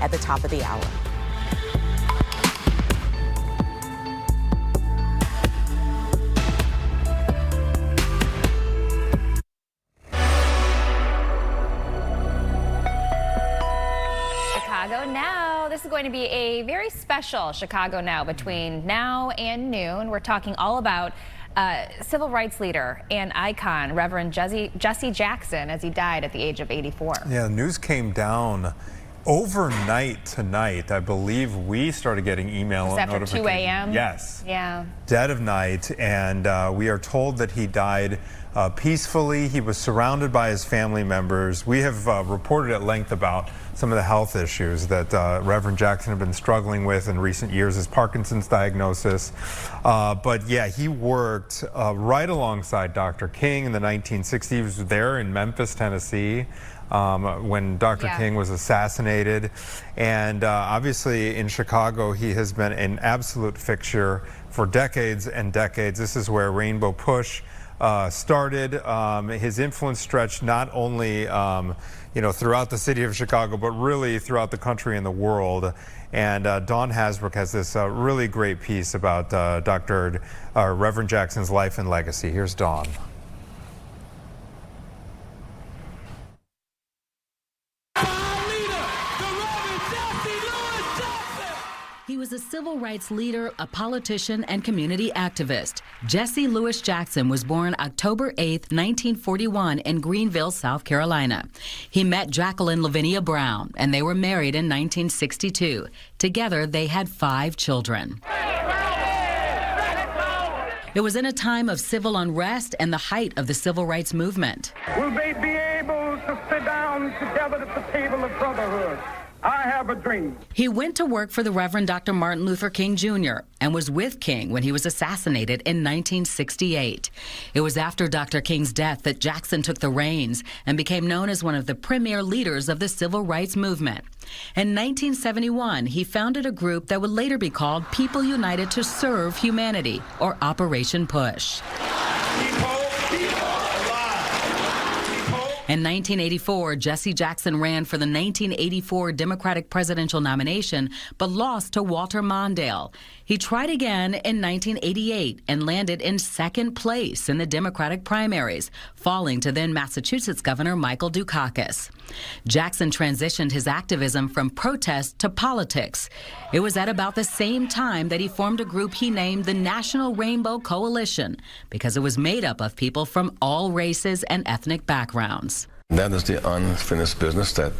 at the top of the hour. Chicago Now. This is going to be a very special Chicago Now between now and noon. We're talking all about civil rights leader and icon, Reverend Jesse Jackson, as he died at the age of 84. Yeah, the news came down overnight tonight. I believe we started getting email notifications. After 2 a.m.? Yes. Yeah. Dead of night, and we are told that he died peacefully. He was surrounded by his family members. We have reported at length about some of the health issues that Reverend Jackson had been struggling with in recent years, his Parkinson's diagnosis. But yeah, he worked right alongside Dr. King in the 1960s. He was there in Memphis, Tennessee, when Dr. King was assassinated. And obviously in Chicago, he has been an absolute fixture for decades and decades. This is where Rainbow Push started. His influence stretched not only throughout the city of Chicago, but really throughout the country and the world. And Dawn Hasbrook has this really great piece about Reverend Jackson's life and legacy. Here's Dawn. He was a civil rights leader, a politician, and community activist. Jesse Louis Jackson was born October 8, 1941 in Greenville, South Carolina. He met Jacqueline Lavinia Brown, and they were married in 1962. Together, they had 5 children. It was in a time of civil unrest and the height of the civil rights movement. Will they be able to sit down together at the table of brotherhood? I have a dream. He went to work for the Reverend Dr. Martin Luther King Jr. and was with King when he was assassinated in 1968. It was after Dr. King's death that Jackson took the reins and became known as one of the premier leaders of the civil rights movement. In 1971, he founded a group that would later be called People United to Serve Humanity, or Operation Push. In 1984, Jesse Jackson ran for the 1984 Democratic presidential nomination, but lost to Walter Mondale. He tried again in 1988 and landed in second place in the Democratic primaries, falling to then Massachusetts Governor Michael Dukakis. Jackson transitioned his activism from protest to politics. It was at about the same time that he formed a group he named the National Rainbow Coalition, because it was made up of people from all races and ethnic backgrounds. That is the unfinished business that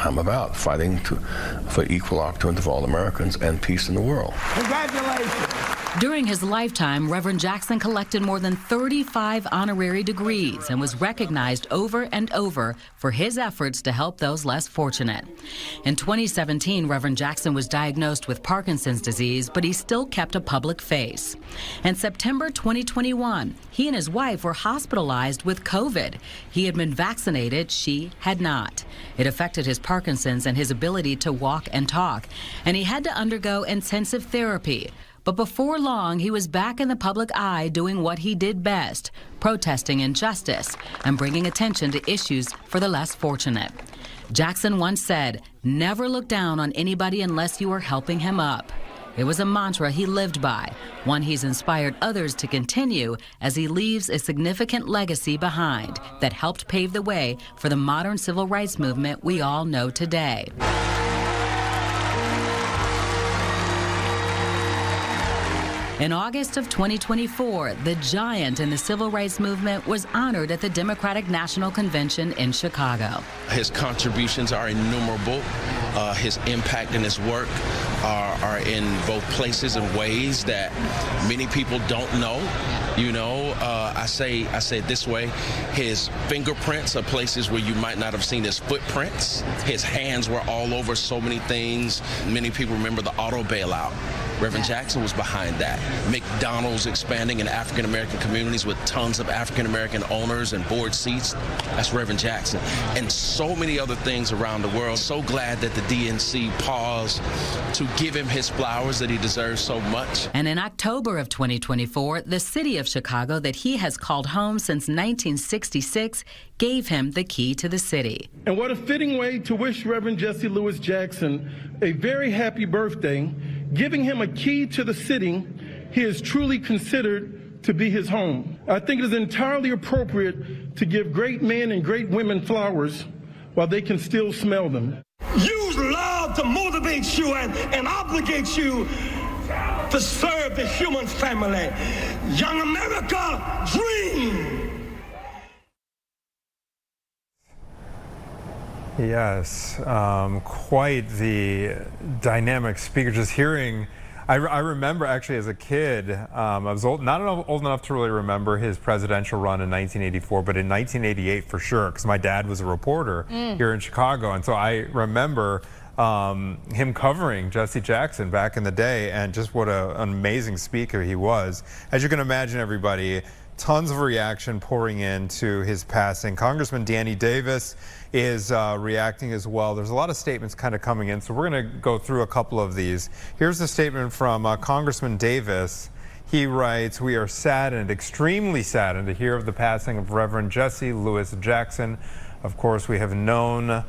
I'm about, fighting for equal opportunity for all Americans and peace in the world. Congratulations. During his lifetime, Reverend Jackson collected more than 35 honorary degrees and was recognized over and over for his efforts to help those less fortunate. In 2017, Reverend Jackson was diagnosed with Parkinson's disease, but he still kept a public face. In September 2021, he and his wife were hospitalized with COVID. He had been vaccinated, she had not. It affected his Parkinson's and his ability to walk and talk, and he had to undergo intensive therapy. But before long, he was back in the public eye doing what he did best, protesting injustice and bringing attention to issues for the less fortunate. Jackson once said, "Never look down on anybody unless you are helping him up." It was a mantra he lived by, one he's inspired others to continue as he leaves a significant legacy behind that helped pave the way for the modern civil rights movement we all know today. In August of 2024, the giant in the civil rights movement was honored at the Democratic National Convention in Chicago. His contributions are innumerable. His impact and his work are in both places and ways that many people don't know. I say it this way: his fingerprints are places where you might not have seen his footprints. His hands were all over so many things. Many people remember the auto bailout. Reverend Jackson was behind that. McDonald's expanding in African American communities with tons of African American owners and board seats. That's Reverend Jackson. And so many other things around the world. So glad that the DNC paused to give him his flowers that he deserves so much. And in October of 2024, the city of Chicago that he has called home since 1966 gave him the key to the city. And what a fitting way to wish Reverend Jesse Louis Jackson a very happy birthday, giving him a key to the city he is truly considered to be his home. I think it is entirely appropriate to give great men and great women flowers while they can still smell them. Use love to motivate you and obligate you to serve the human family. Young America, dream! Yes, quite the dynamic speaker. Just hearing, I remember actually as a kid, I was not old enough to really remember his presidential run in 1984, but in 1988 for sure, because my dad was a reporter here in Chicago, and so I remember him covering Jesse Jackson back in the day, and just what an amazing speaker he was. As you can imagine, everybody, tons of reaction pouring into his passing. Congressman Danny Davis is reacting as well. There's a lot of statements kind of coming in, so we're going to go through a couple of these. Here's a statement from Congressman Davis. He writes, "We are saddened, extremely saddened, to hear of the passing of Reverend Jesse Louis Jackson. Of course, we have known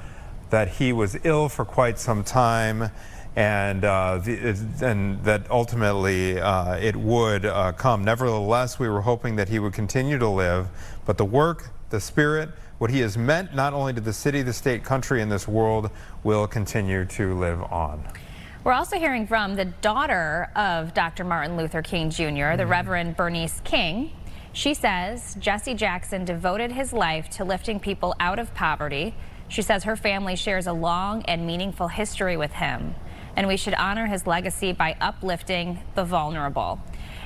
that he was ill for quite some time, and that ultimately it would come. Nevertheless, we were hoping that he would continue to live, but the work, the spirit, what he has meant not only to the city, the state, country, and this world will continue to live on." We're also hearing from the daughter of Dr. Martin Luther King Jr., the Reverend Bernice King. She says Jesse Jackson devoted his life to lifting people out of poverty. She says her family shares a long and meaningful history with him, and we should honor his legacy by uplifting the vulnerable.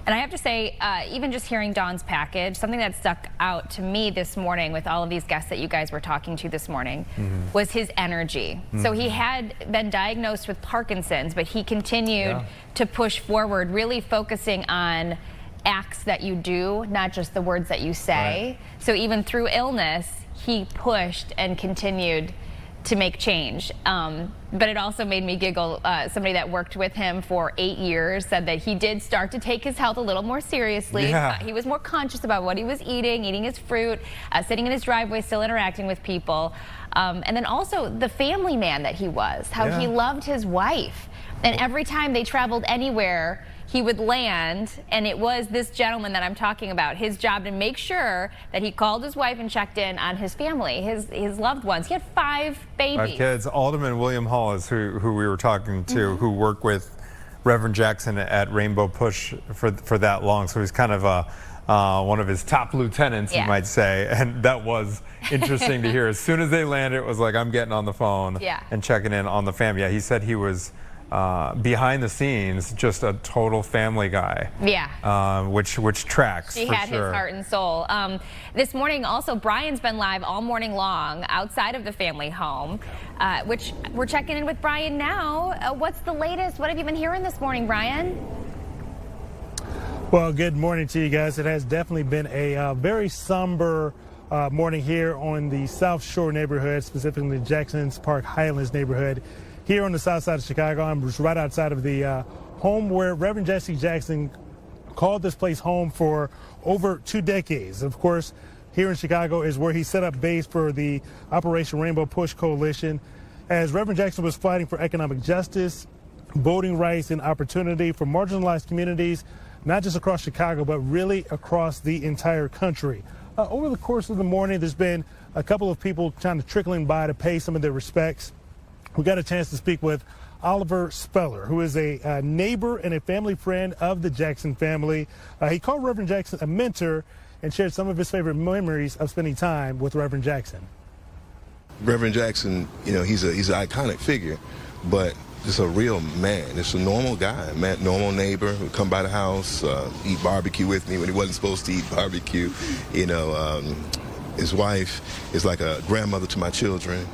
And I have to say, even just hearing Dawn's package, something that stuck out to me this morning with all of these guests that you guys were talking to this morning was his energy. So he had been diagnosed with Parkinson's, but he continued to push forward, really focusing on acts that you do, not just the words that you say. Right. So even through illness, he pushed and continued to make change. But it also made me giggle. Somebody that worked with him for 8 years said that he did start to take his health a little more seriously. He was more conscious about what he was eating his fruit, sitting in his driveway, still interacting with people. And then also the family man that he was, how he loved his wife. And every time they traveled anywhere, he would land, and it was this gentleman that I'm talking about, his job to make sure that he called his wife and checked in on his family, his loved ones. He had 5 babies. 5 kids. Alderman William Hall is who we were talking to, who worked with Reverend Jackson at Rainbow Push for that long. So he's kind of one of his top lieutenants, you might say. And that was interesting to hear. As soon as they landed, it was like, I'm getting on the phone and checking in on the family. Yeah, he said he was behind the scenes, just a total family guy. Which tracks. He had his heart and soul. This morning also, Brian's been live all morning long outside of the family home, which we're checking in with Brian now. What's the latest? What have you been hearing this morning, Brian? Well, good morning to you guys. It has definitely been a very somber morning here on the South Shore neighborhood, specifically Jackson's Park Highlands neighborhood. Here on the south side of Chicago, I'm just right outside of the home where Reverend Jesse Jackson called this place home for over 2 decades. Of course, here in Chicago is where he set up base for the Operation Rainbow Push Coalition. As Reverend Jackson was fighting for economic justice, voting rights, and opportunity for marginalized communities, not just across Chicago, but really across the entire country. Over the course of the morning, there's been a couple of people kind of trickling by to pay some of their respects. We got a chance to speak with Oliver Speller, who is a neighbor and a family friend of the Jackson family. He called Reverend Jackson a mentor and shared some of his favorite memories of spending time with Reverend Jackson. Reverend Jackson, you know, he's an iconic figure, but just a real man. Just a normal guy, normal neighbor who come by the house, eat barbecue with me when he wasn't supposed to eat barbecue. You know, his wife is like a grandmother to my children,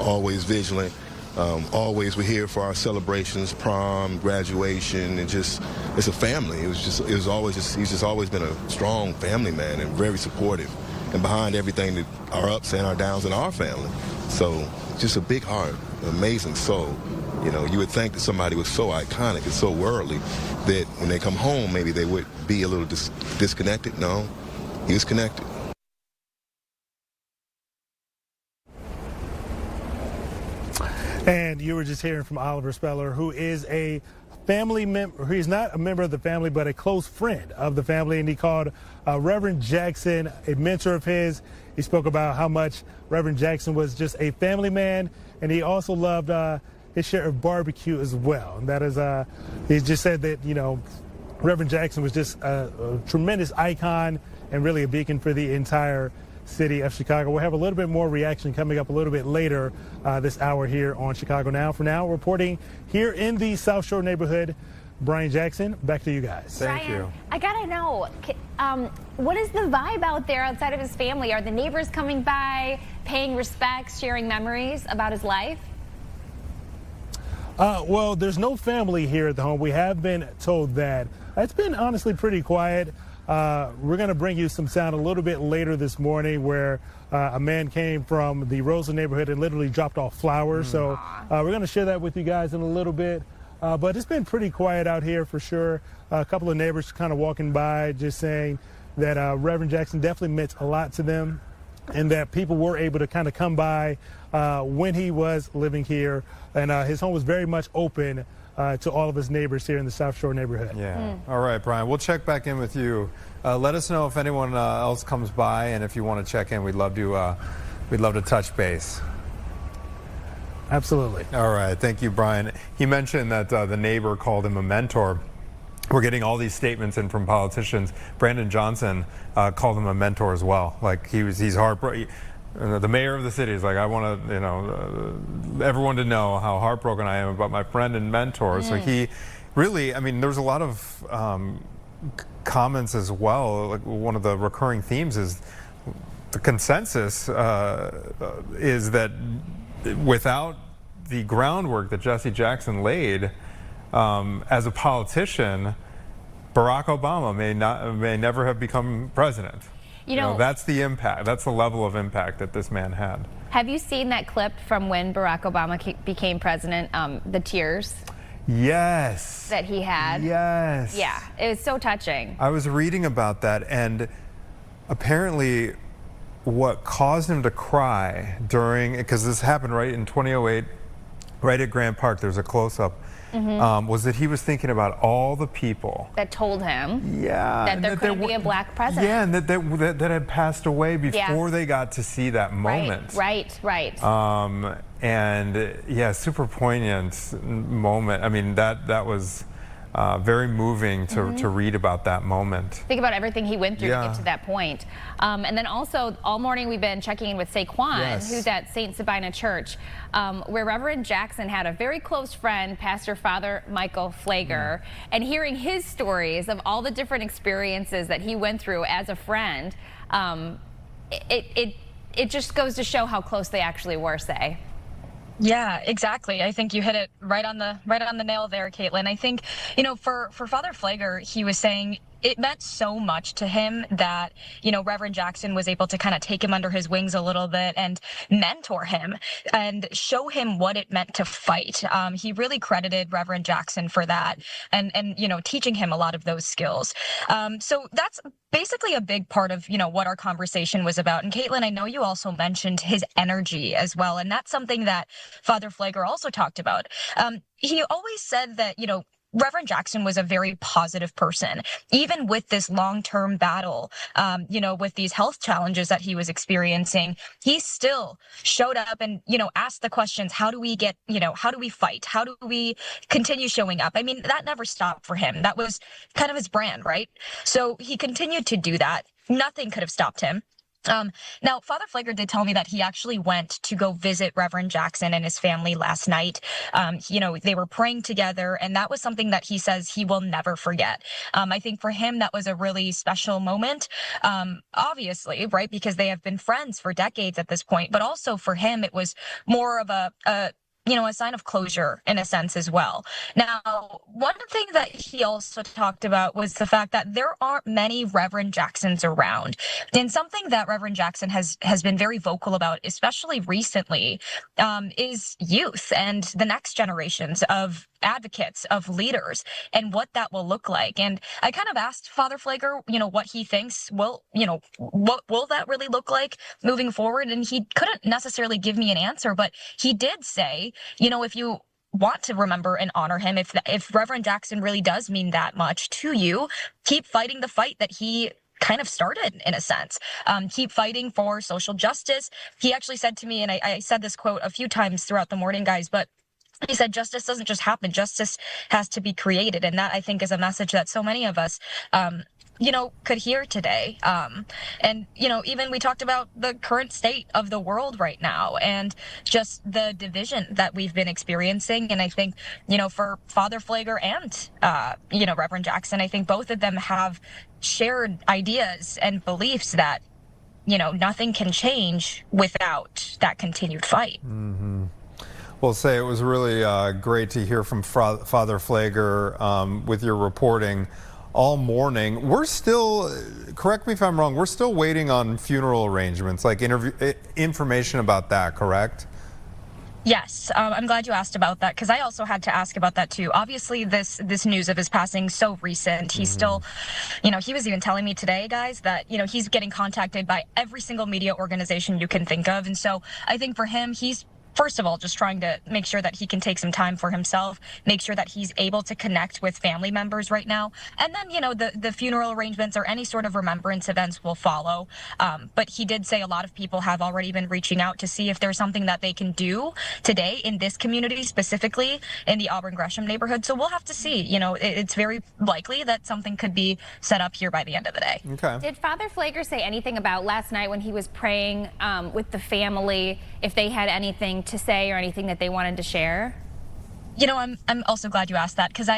always vigilant. Always we're here for our celebrations, prom, graduation, and just it's a family. He's just always been a strong family man and very supportive, and behind everything that our ups and our downs in our family. So just a big heart, amazing soul. You know, you would think that somebody was so iconic and so worldly that when they come home, maybe they would be a little disconnected. No, he was connected. And you were just hearing from Oliver Speller, who is a family member. He's not a member of the family, but a close friend of the family. And he called Reverend Jackson a mentor of his. He spoke about how much Reverend Jackson was just a family man, and he also loved his share of barbecue as well. And that is, he just said that, you know, Reverend Jackson was just a tremendous icon and really a beacon for the entire city of Chicago. We'll have a little bit more reaction coming up a little bit later this hour here on Chicago Now. For now, reporting here in the South Shore neighborhood, Brian Jackson, back to you guys. Thank you. I gotta know, what is the vibe out there outside of his family? Are the neighbors coming by, paying respects, sharing memories about his life? Well, there's no family here at the home. We have been told that. It's been honestly pretty quiet. We're going to bring you some sound a little bit later this morning where a man came from the Roseland neighborhood and literally dropped off flowers. So we're going to share that with you guys in a little bit. But it's been pretty quiet out here for sure. A couple of neighbors kind of walking by just saying that Reverend Jackson definitely meant a lot to them, and that people were able to kind of come by when he was living here. And his home was very much open to all of his neighbors here in the South Shore neighborhood. Yeah. All right, Brian, we'll check back in with you. Let us know if anyone else comes by, and if you want to check in, we'd love to touch base. Absolutely. All right, thank you, Brian. He mentioned that the neighbor called him a mentor. We're getting all these statements in from politicians. Brandon Johnson called him a mentor as well. Like he's heartbroken. The mayor of the city is like, I want to, everyone to know how heartbroken I am about my friend and mentor. So he really, I mean, there's a lot of comments as well. Like one of the recurring themes is the consensus is that without the groundwork that Jesse Jackson laid as a politician, Barack Obama may never have become president. You know, that's the impact. That's the level of impact that this man had. Have you seen that clip from when Barack Obama became president, the tears? Yes. That he had? Yes. Yeah, it was so touching. I was reading about that, and apparently what caused him to cry during, because this happened right in 2008, right at Grant Park, there's a close-up, was that he was thinking about all the people that told him that there couldn't be a black president. Yeah, and that had passed away before they got to see that moment. Right. And yeah, super poignant moment. I mean, that was very moving to read about that moment. Think about everything he went through to get to that point. And then also, all morning we've been checking in with Saquon, who's at St. Sabina Church, where Reverend Jackson had a very close friend, Pastor Father Michael Flannery, and hearing his stories of all the different experiences that he went through as a friend, it just goes to show how close they actually were, Say. Yeah, exactly. I think you hit it right on the nail there, Caitlin. I think, you know, for Father Flannery, he was saying it meant so much to him that, you know, Reverend Jackson was able to kind of take him under his wings a little bit and mentor him and show him what it meant to fight. He really credited Reverend Jackson for that and you know, teaching him a lot of those skills. So that's basically a big part of, you know, what our conversation was about. And Caitlin, I know you also mentioned his energy as well. And that's something that Father Flannery also talked about. He always said that, you know, Reverend Jackson was a very positive person, even with this long-term battle, you know, with these health challenges that he was experiencing. He still showed up and, you know, asked the questions, how do we get, you know, how do we fight? How do we continue showing up? I mean, that never stopped for him. That was kind of his brand, right? So he continued to do that. Nothing could have stopped him. Now, Father Flannery did tell me that he actually went to go visit Reverend Jackson and his family last night. You know, they were praying together, and that was something that he says he will never forget. I think for him, that was a really special moment, obviously, right, because they have been friends for decades at this point. But also for him, it was more of a a sign of closure in a sense as well. Now, one thing that he also talked about was the fact that there aren't many Reverend Jacksons around. And something that Reverend Jackson has been very vocal about, especially recently, is youth and the next generations of advocates, of leaders, and what that will look like. And I kind of asked Father Flagler, what he thinks what will that really look like moving forward? And he couldn't necessarily give me an answer, but he did say, if you want to remember and honor him, if Reverend Jackson really does mean that much to you, keep fighting the fight that he kind of started, in a sense. Keep fighting for social justice. He actually said to me, and I said this quote a few times throughout the morning, guys, but he said, justice doesn't just happen. Justice has to be created. And that, I think, is a message that so many of us, could hear today. And even we talked about the current state of the world right now and just the division that we've been experiencing. And I think, for Father Flagler and, Reverend Jackson, I think both of them have shared ideas and beliefs that, nothing can change without that continued fight. Mm-hmm. Well, it was really great to hear from Father Flagler with your reporting all morning. We're still, correct me if I'm wrong, we're still waiting on funeral arrangements, like information about that, correct? Yes, I'm glad you asked about that, because I also had to ask about that too. Obviously, this news of his passing so recent. He's still, he was even telling me today, guys, that he's getting contacted by every single media organization you can think of, and so I think for him, he's first of all, just trying to make sure that he can take some time for himself, make sure that he's able to connect with family members right now. And then, the funeral arrangements or any sort of remembrance events will follow. But he did say a lot of people have already been reaching out to see if there's something that they can do today in this community, specifically in the Auburn Gresham neighborhood. So we'll have to see. It's very likely that something could be set up here by the end of the day. Okay. Did Father Flagler say anything about last night when he was praying with the family, if they had anything to say or anything that they wanted to share? I'm also glad you asked that, because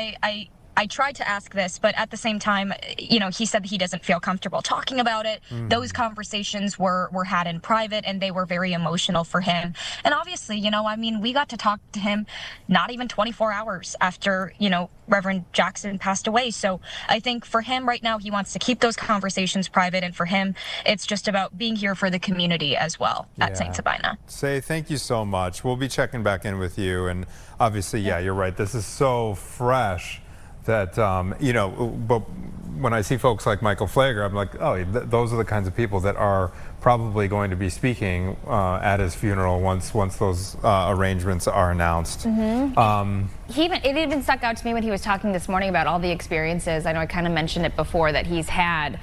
I tried to ask this, but at the same time, he said that he doesn't feel comfortable talking about it. Those conversations were had in private, and they were very emotional for him. And obviously, we got to talk to him not even 24 hours after, Reverend Jackson passed away. So I think for him right now, he wants to keep those conversations private. And for him, it's just about being here for the community as well at St. Sabina. Thank you so much. We'll be checking back in with you. And obviously, you're right. This is so fresh that, but when I see folks like Michael Flagler, I'm like, those are the kinds of people that are probably going to be speaking at his funeral once those arrangements are announced. It even stuck out to me when he was talking this morning about all the experiences. I know I kind of mentioned it before, that he's had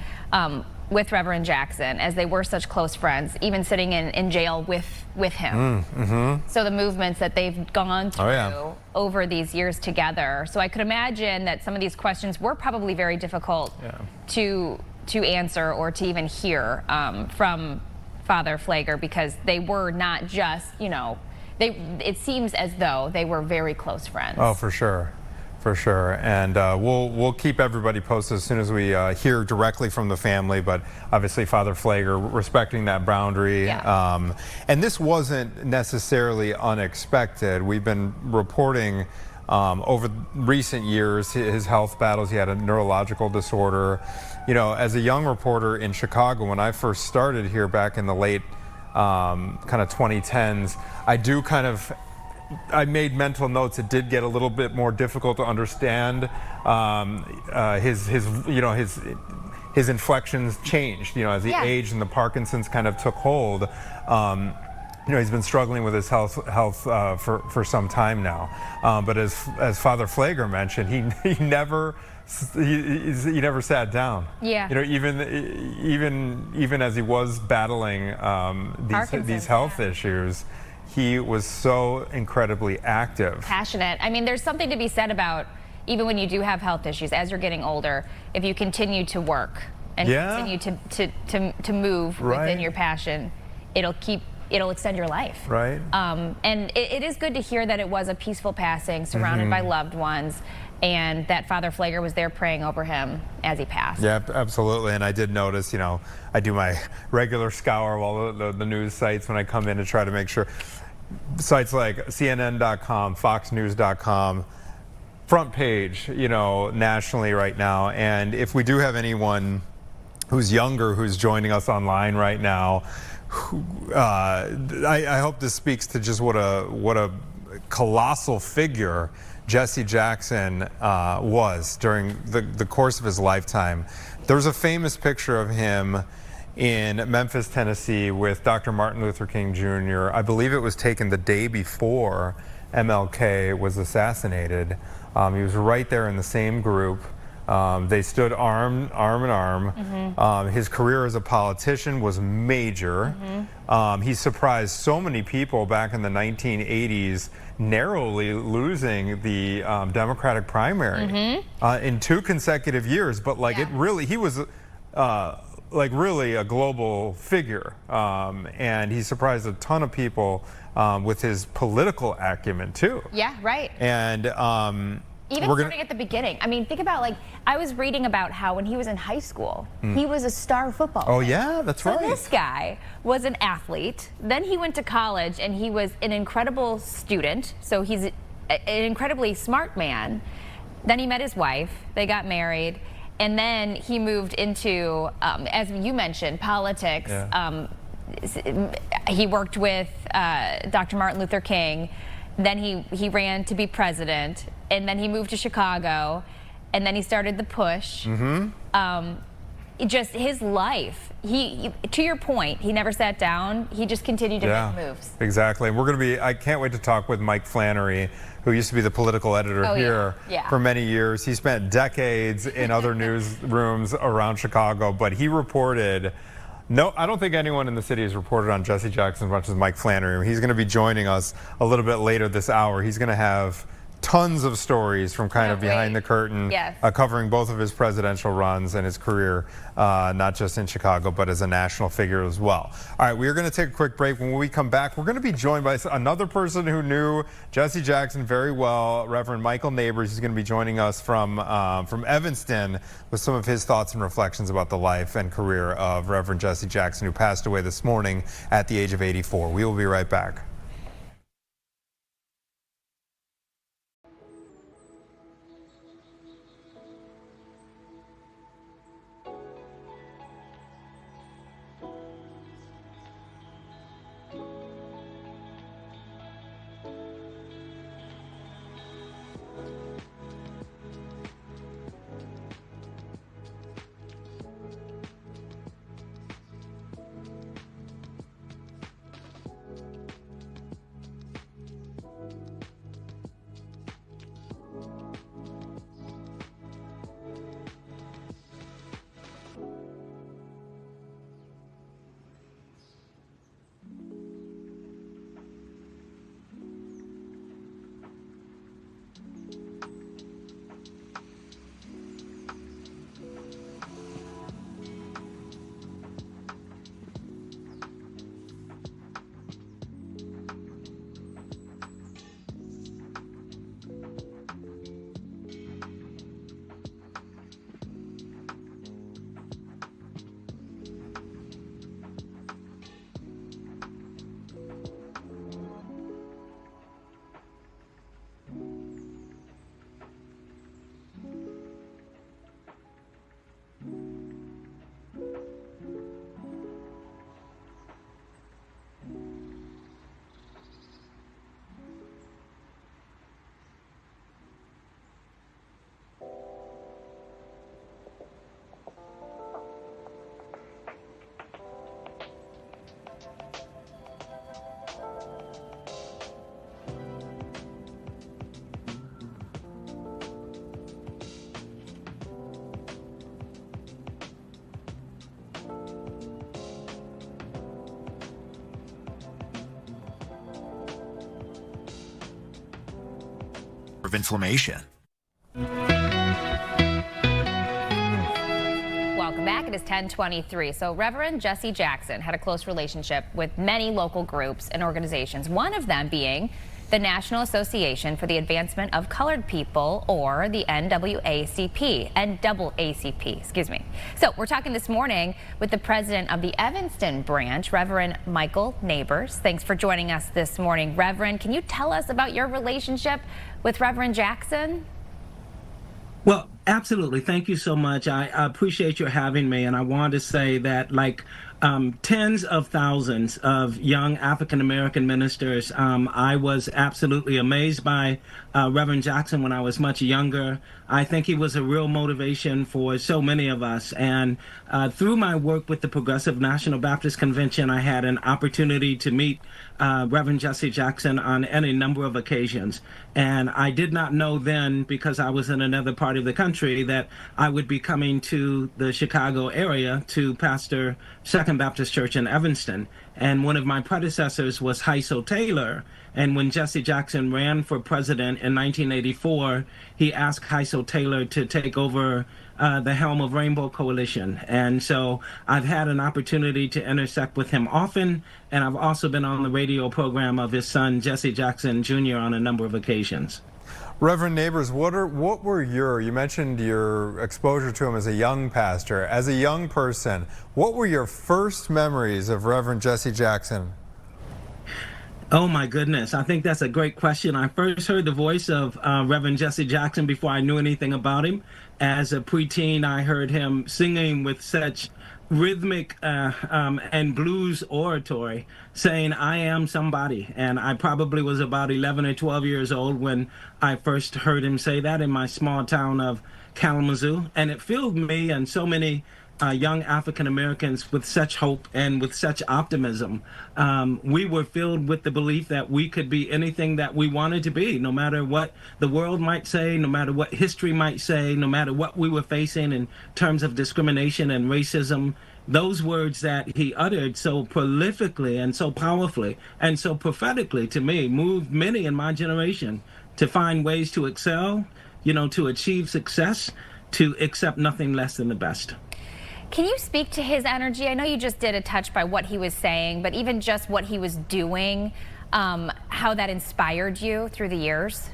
with Reverend Jackson, as they were such close friends, even sitting in jail with him. So the movements that they've gone through over these years together. So I could imagine that some of these questions were probably very difficult to answer or to even hear from Father Flagler, because they were not just, it seems as though they were very close friends. Oh, for sure. For sure, and we'll keep everybody posted as soon as we hear directly from the family. But obviously, Father Flagler respecting that boundary, and this wasn't necessarily unexpected. We've been reporting over recent years his health battles. He had a neurological disorder. As a young reporter in Chicago, when I first started here back in the late kind of 2010s, I made mental notes. It did get a little bit more difficult to understand. His inflections changed, as he aged and the Parkinson's kind of took hold. He's been struggling with his health for some time now. But as Father Flagler mentioned, he never sat down. Even as he was battling these health issues, he was so incredibly active. Passionate. I mean, there's something to be said about, even when you do have health issues, as you're getting older, if you continue to work and continue to move within your passion, it'll extend your life. Right. And it is good to hear that it was a peaceful passing, surrounded by loved ones, and that Father Flagler was there praying over him as he passed. Yeah, absolutely. And I did notice, I do my regular scour of all the news sites when I come in to try to make sure. sites like CNN.com, FoxNews.com, front page, nationally right now. And if we do have anyone who's younger who's joining us online right now, I hope this speaks to just what a colossal figure Jesse Jackson was during the course of his lifetime. There's a famous picture of him in Memphis, Tennessee with Dr. Martin Luther King Jr. I believe it was taken the day before MLK was assassinated. He was right there in the same group. They stood arm in arm. Mm-hmm. His career as a politician was major. Mm-hmm. He surprised so many people back in the 1980s, narrowly losing the Democratic primary in 2 consecutive years. But he was really a global figure, and he surprised a ton of people with his political acumen too. Yeah, right. And even starting at the beginning. I mean, think about, I was reading about how when he was in high school, he was a star football player. Oh yeah, that's right. So this guy was an athlete. Then he went to college and he was an incredible student. So he's an incredibly smart man. Then he met his wife. They got married. And then he moved into, as you mentioned, politics. Yeah. He worked with Dr. Martin Luther King. Then he ran to be president. And then he moved to Chicago. And then he started the push. Mm-hmm. Just his life. He, to your point, he never sat down. He just continued to make moves. Exactly. I can't wait to talk with Mike Flannery, who used to be the political editor here for many years. He spent decades in other newsrooms around Chicago, but he reported, I don't think anyone in the city has reported on Jesse Jackson as much as Mike Flannery. He's going to be joining us a little bit later this hour. He's going to have tons of stories from kind of behind the curtain, covering both of his presidential runs and his career, not just in Chicago, but as a national figure as well. All right, we're going to take a quick break. When we come back, we're going to be joined by another person who knew Jesse Jackson very well, Reverend Michael Nabors. He's going to be joining us from Evanston with some of his thoughts and reflections about the life and career of Reverend Jesse Jackson, who passed away this morning at the age of 84. We will be right back. Of inflammation. Welcome back. It is 10:23. So Reverend Jesse Jackson had a close relationship with many local groups and organizations, one of them being the National Association for the Advancement of Colored People, or the NAACP, excuse me. So we're talking this morning with the president of the Evanston branch, Reverend Michael Nabors. Thanks for joining us this morning, Reverend. Can you tell us about your relationship with Reverend Jackson? Well, absolutely. Thank you so much. I appreciate your having me. And I want to say that, like tens of thousands of young African-American ministers, I was absolutely amazed by Reverend Jackson when I was much younger. I think he was a real motivation for so many of us. And through my work with the Progressive National Baptist Convention, I had an opportunity to meet Reverend Jesse Jackson on any number of occasions. And I did not know then, because I was in another part of the country, that I would be coming to the Chicago area to pastor Second Baptist Church in Evanston. And one of my predecessors was Hyso Taylor. And when Jesse Jackson ran for president in 1984, he asked Hyso Taylor to take over the helm of Rainbow Coalition. And so I've had an opportunity to intersect with him often, and I've also been on the radio program of his son, Jesse Jackson Jr., on a number of occasions. Reverend Nabors, you mentioned your exposure to him as a young pastor. As a young person, what were your first memories of Reverend Jesse Jackson? Oh my goodness, I think that's a great question. I first heard the voice of Reverend Jesse Jackson before I knew anything about him. As a preteen, I heard him singing with such rhythmic and blues oratory, saying, "I am somebody." And I probably was about 11 or 12 years old when I first heard him say that in my small town of Kalamazoo. And it filled me and so many young African Americans with such hope and with such optimism. We were filled with the belief that we could be anything that we wanted to be, no matter what the world might say, no matter what history might say, no matter what we were facing in terms of discrimination and racism. Those words that he uttered so prolifically and so powerfully and so prophetically to me moved many in my generation to find ways to excel, to achieve success, to accept nothing less than the best. Can you speak to his energy? I know you just did a touch by what he was saying, but even just what he was doing, how that inspired you through the years?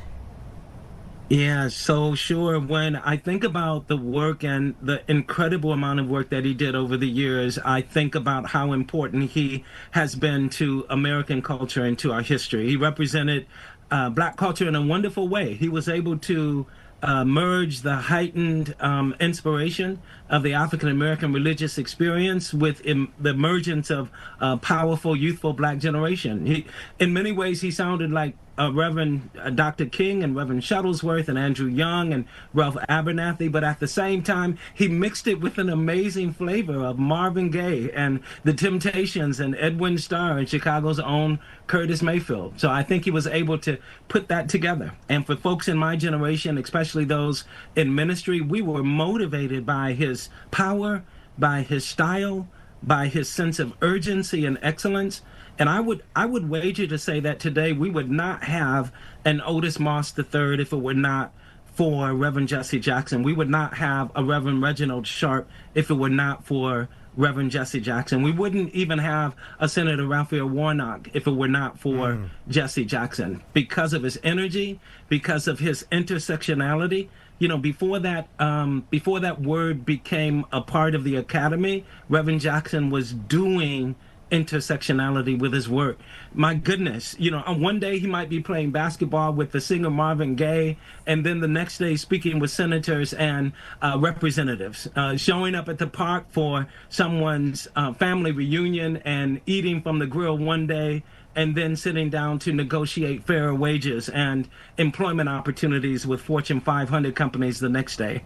Yeah, so sure. When I think about the work and the incredible amount of work that he did over the years, I think about how important he has been to American culture and to our history. He represented Black culture in a wonderful way. He was able to merge the heightened inspiration of the African-American religious experience with the emergence of a powerful, youthful Black generation. In many ways, he sounded like Reverend Dr. King and Reverend Shuttlesworth and Andrew Young and Ralph Abernathy, but at the same time, he mixed it with an amazing flavor of Marvin Gaye and the Temptations and Edwin Starr and Chicago's own Curtis Mayfield. So I think he was able to put that together. And for folks in my generation, especially those in ministry, we were motivated by his power, by his style, by his sense of urgency and excellence. And I would wager to say that today we would not have an Otis Moss III if it were not for Reverend Jesse Jackson. We would not have a Reverend Reginald Sharp if it were not for Reverend Jesse Jackson. We wouldn't even have a Senator Raphael Warnock if it were not for Jesse Jackson, because of his energy, because of his intersectionality. Before that word became a part of the academy, Reverend Jackson was doing intersectionality with his work. My goodness, one day he might be playing basketball with the singer Marvin Gaye, and then the next day speaking with senators and representatives, showing up at the park for someone's family reunion and eating from the grill one day, and then sitting down to negotiate fairer wages and employment opportunities with Fortune 500 companies the next day.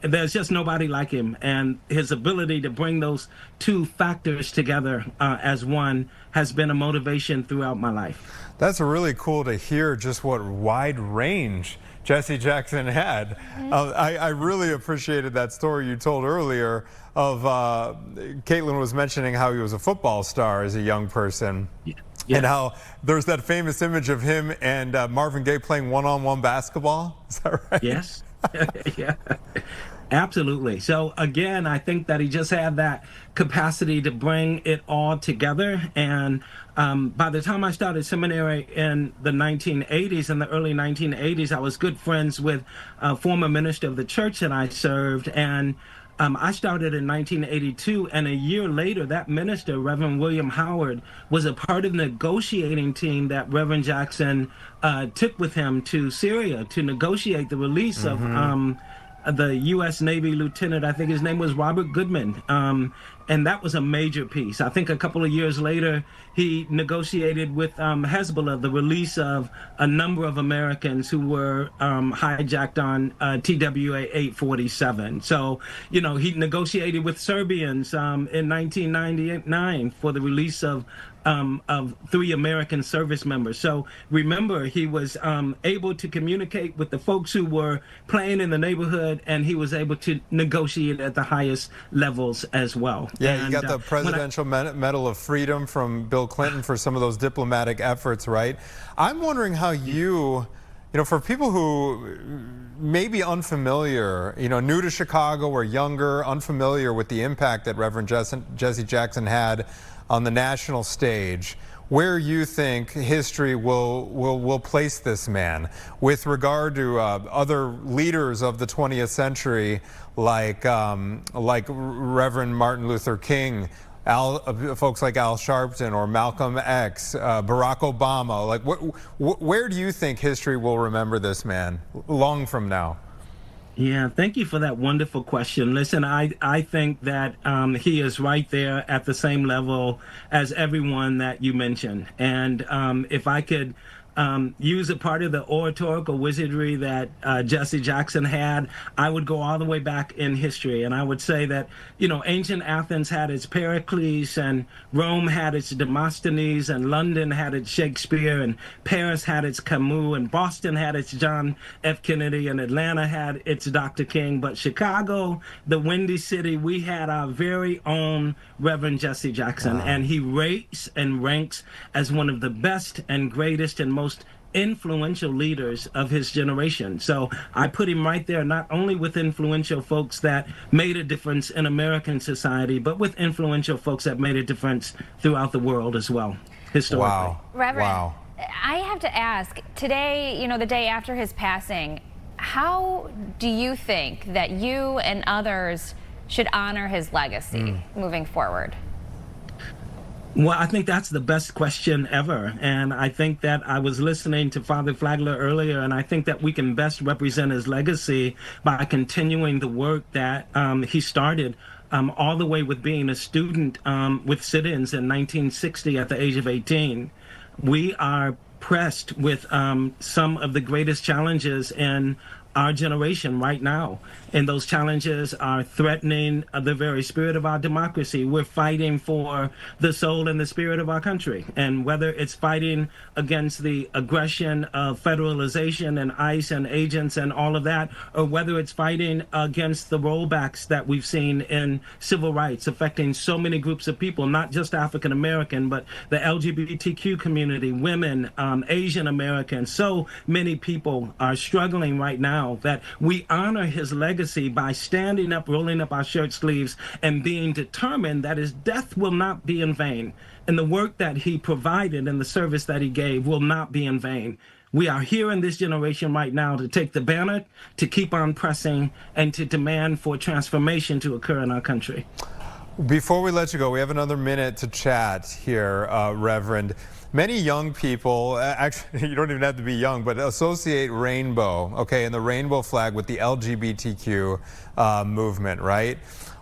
There's just nobody like him, and his ability to bring those two factors together as one has been a motivation throughout my life. That's really cool to hear just what wide range Jesse Jackson had. I really appreciated that story you told earlier of Caitlin was mentioning how he was a football star as a young person. Yeah. And how there's that famous image of him and Marvin Gaye playing one-on-one basketball. Is that right? Yes. Yeah. Absolutely. So again, I think that he just had that capacity to bring it all together. And by the time I started seminary in the 1980s, in the early 1980s, I was good friends with a former minister of the church that I served. And I started in 1982, and a year later, that minister, Reverend William Howard, was a part of the negotiating team that Reverend Jackson took with him to Syria to negotiate the release of the U.S. Navy lieutenant. I think his name was Robert Goodman. And that was a major piece. I think a couple of years later, he negotiated with Hezbollah the release of a number of Americans who were hijacked on TWA 847. So, you know, he negotiated with Serbians in 1999 for the release of 3 American service members. So remember, he was able to communicate with the folks who were playing in the neighborhood, and he was able to negotiate at the highest levels as well. Yeah, and, you got the Presidential Medal of Freedom from Bill Clinton for some of those diplomatic efforts, right? I'm wondering how you know, for people who may be unfamiliar, you know, new to Chicago or younger, unfamiliar with the impact that Reverend Jesse Jackson had on the national stage, where you think history will place this man with regard to other leaders of the 20th century, like Reverend Martin Luther King, folks like Al Sharpton or Malcolm X, Barack Obama. Like, where do you think history will remember this man long from now? Yeah, thank you for that wonderful question. Listen, I think that he is right there at the same level as everyone that you mentioned. And if I could use a part of the oratorical wizardry that Jesse Jackson had, I would go all the way back in history. And I would say that, you know, ancient Athens had its Pericles, and Rome had its Demosthenes, and London had its Shakespeare, and Paris had its Camus, and Boston had its John F. Kennedy, and Atlanta had its Dr. King. But Chicago, the Windy City, we had our very own Reverend Jesse Jackson. And he rates and ranks as one of the best and greatest and most influential leaders of his generation. So I put him right there, not only with influential folks that made a difference in American society, but with influential folks that made a difference throughout the world as well, historically. Wow. Reverend, Wow. I have to ask, today, you know, the day after his passing, how do you think that you and others should honor his legacy moving forward? Well, I think that's the best question ever. And I think that I was listening to Father Flagler earlier, and I think that we can best represent his legacy by continuing the work that he started all the way with being a student with sit-ins in 1960 at the age of 18. We are pressed with some of the greatest challenges in our generation right now. And those challenges are threatening the very spirit of our democracy. We're fighting for the soul and the spirit of our country. And whether it's fighting against the aggression of federalization and ICE and agents and all of that, or whether it's fighting against the rollbacks that we've seen in civil rights affecting so many groups of people, not just African American, but the LGBTQ community, women, Asian Americans. So many people are struggling right now, that we honor his legacy by standing up, rolling up our shirt sleeves, and being determined that his death will not be in vain. And the work that he provided and the service that he gave will not be in vain. We are here in this generation right now to take the banner, to keep on pressing, and to demand for transformation to occur in our country. Before we let you go, we have another minute to chat here, Reverend. Many young people, actually, you don't even have to be young, but associate rainbow, okay, and the rainbow flag with the LGBTQ movement, right?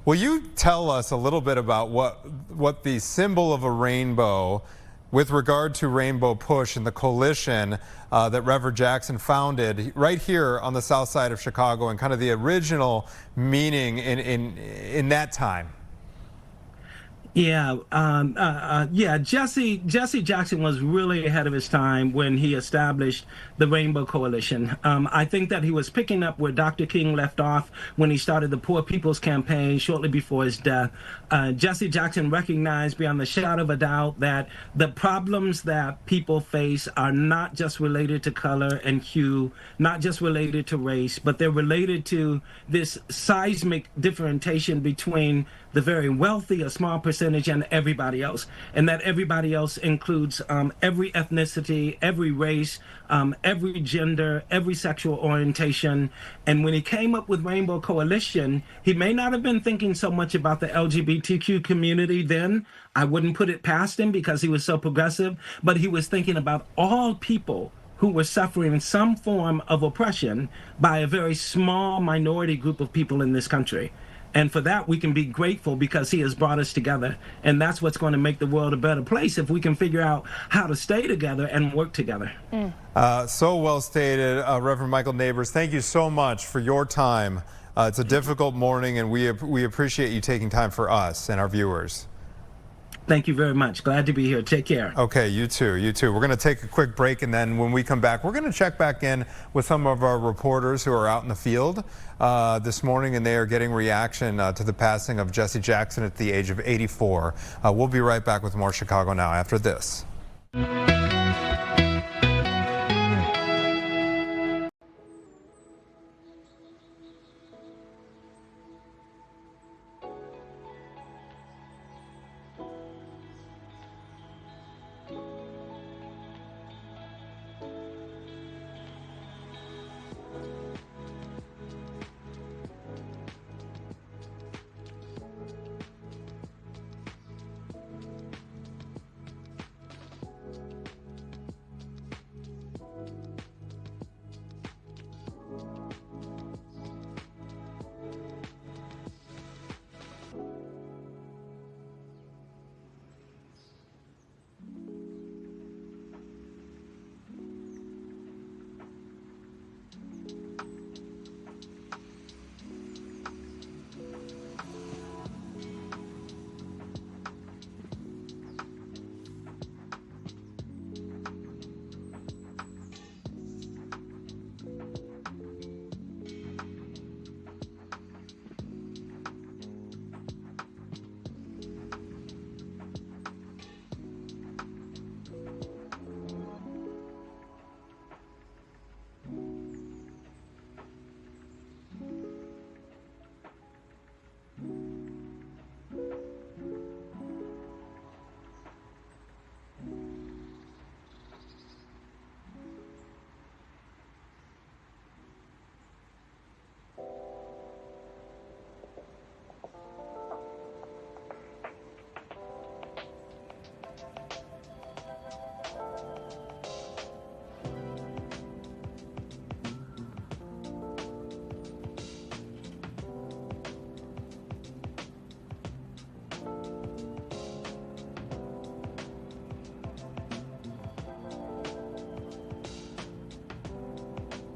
Will you tell us a little bit about what the symbol of a rainbow with regard to Rainbow Push and the coalition that Reverend Jackson founded right here on the south side of Chicago, and kind of the original meaning in that time? Yeah. Jesse Jackson was really ahead of his time when he established the Rainbow Coalition. I think that he was picking up where Dr. King left off when he started the Poor People's Campaign shortly before his death. Jesse Jackson recognized beyond the shadow of a doubt that the problems that people face are not just related to color and hue, not just related to race, but they're related to this seismic differentiation between the very wealthy, a small percentage, and everybody else. And that everybody else includes every ethnicity, every race, every gender, every sexual orientation. And when he came up with Rainbow Coalition, he may not have been thinking so much about the LGBTQ community then. I wouldn't put it past him because he was so progressive, but he was thinking about all people who were suffering some form of oppression by a very small minority group of people in this country. And for that, we can be grateful because he has brought us together. And that's what's going to make the world a better place if we can figure out how to stay together and work together. So well stated, Reverend Michael Nabors. Thank you so much for your time. It's a difficult morning, and we appreciate you taking time for us and our viewers. Thank you very much. Glad to be here. Take care. Okay, you too. You too. We're going to take a quick break, and then when we come back, we're going to check back in with some of our reporters who are out in the field this morning, and they are getting reaction to the passing of Jesse Jackson at the age of 84. We'll be right back with more Chicago Now after this.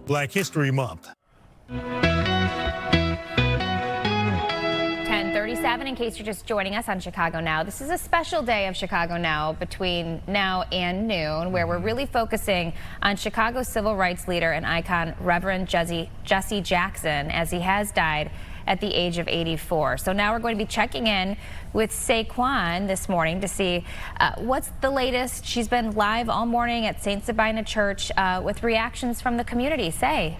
Black History Month. 10:37, in case you're just joining us on Chicago Now. This is a special day of Chicago Now between now and noon, where we're really focusing on Chicago civil rights leader and icon Reverend Jesse Jackson, as he has died at the age of 84. So now we're going to be checking in with Saquon this morning to see what's the latest. She's been live all morning at St. Sabina Church with reactions from the community. Say.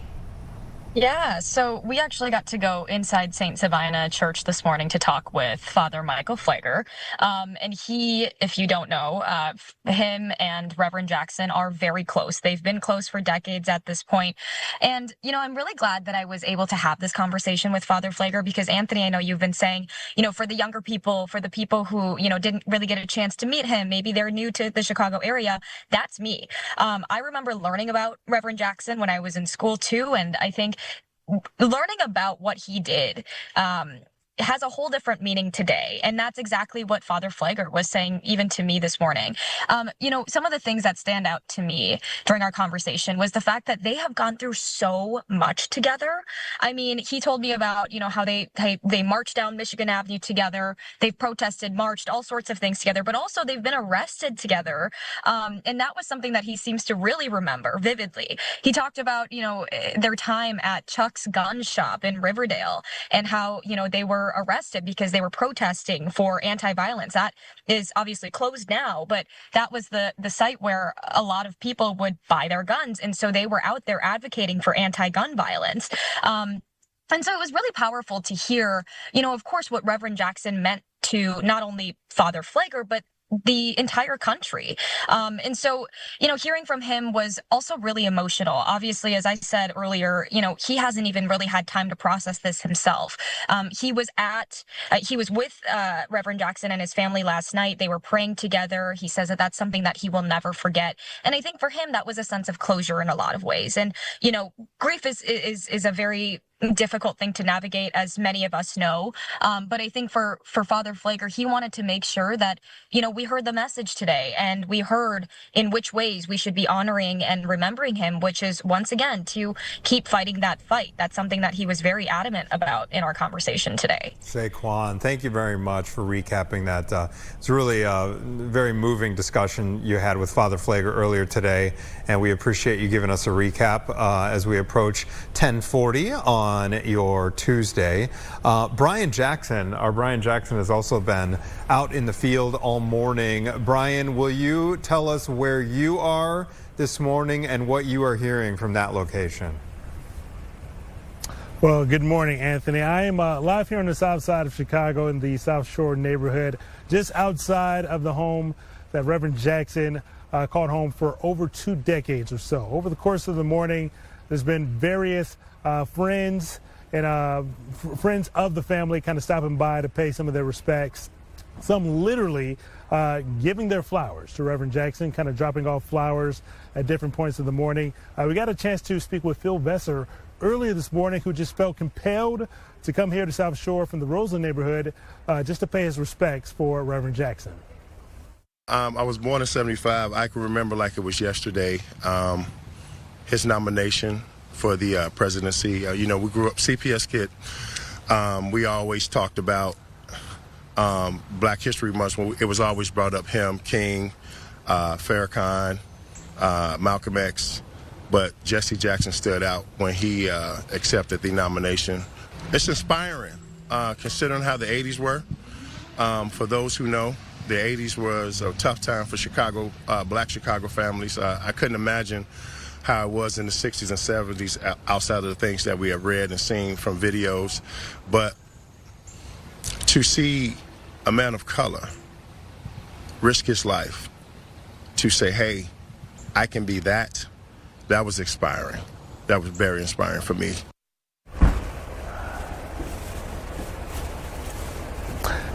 Yeah, so we actually got to go inside St. Sabina Church this morning to talk with Father Michael Flannry. And he, if you don't know, him and Reverend Jackson are very close. They've been close for decades at this point. And, you know, I'm really glad that I was able to have this conversation with Father Flannry because, Anthony, I know you've been saying, you know, for the younger people, for the people who, you know, didn't really get a chance to meet him, maybe they're new to the Chicago area, that's me. I remember learning about Reverend Jackson when I was in school, too, and I think learning about what he did has a whole different meaning today. And that's exactly what Father Flagler was saying even to me this morning. Some of the things that stand out to me during our conversation was the fact that they have gone through so much together. I mean, he told me about, how they marched down Michigan Avenue together. They've protested, marched, all sorts of things together, but also they've been arrested together. And that was something that he seems to really remember vividly. He talked about, their time at Chuck's gun shop in Riverdale and how, they were arrested because they were protesting for anti-violence. That is obviously closed now, but that was the site where a lot of people would buy their guns. And so they were out there advocating for anti-gun violence. And so it was really powerful to hear, of course, what Reverend Jackson meant to not only Father Flagler, but the entire country. And so, hearing from him was also really emotional. Obviously, as I said earlier, he hasn't even really had time to process this himself. He was with Reverend Jackson and his family last night. They were praying together. He says that that's something that he will never forget. And I think for him, that was a sense of closure in a lot of ways. And, grief is a very difficult thing to navigate, as many of us know. But I think for Father Flagler, he wanted to make sure that, we heard the message today and we heard in which ways we should be honoring and remembering him, which is, once again, to keep fighting that fight. That's something that he was very adamant about in our conversation today. Saquon, thank you very much for recapping that. It's really a very moving discussion you had with Father Flagler earlier today, and we appreciate you giving us a recap as we approach 10:40 on your Tuesday. Brian Jackson has also been out in the field all morning. Brian, will you tell us where you are this morning and what you are hearing from that location? Well, good morning, Anthony. I am live here on the south side of Chicago in the South Shore neighborhood, just outside of the home that Reverend Jackson called home for over 2 decades or so. Over the course of the morning, there's been various friends and friends of the family kind of stopping by to pay some of their respects. Some literally giving their flowers to Reverend Jackson, kind of dropping off flowers at different points of the morning. We got a chance to speak with Phil Vesser earlier this morning, who just felt compelled to come here to South Shore from the Roseland neighborhood just to pay his respects for Reverend Jackson. I was born in '75. I can remember like it was yesterday. His nomination for the presidency. We grew up CPS kid. We always talked about Black History Month. It was always brought up him, King, Farrakhan, Malcolm X, but Jesse Jackson stood out when he accepted the nomination. It's inspiring, considering how the 80s were. For those who know, the 80s was a tough time for Chicago, Black Chicago families. I couldn't imagine how it was in the 60s and 70s outside of the things that we have read and seen from videos. But to see a man of color risk his life to say, hey, I can be that, that was inspiring. That was very inspiring for me.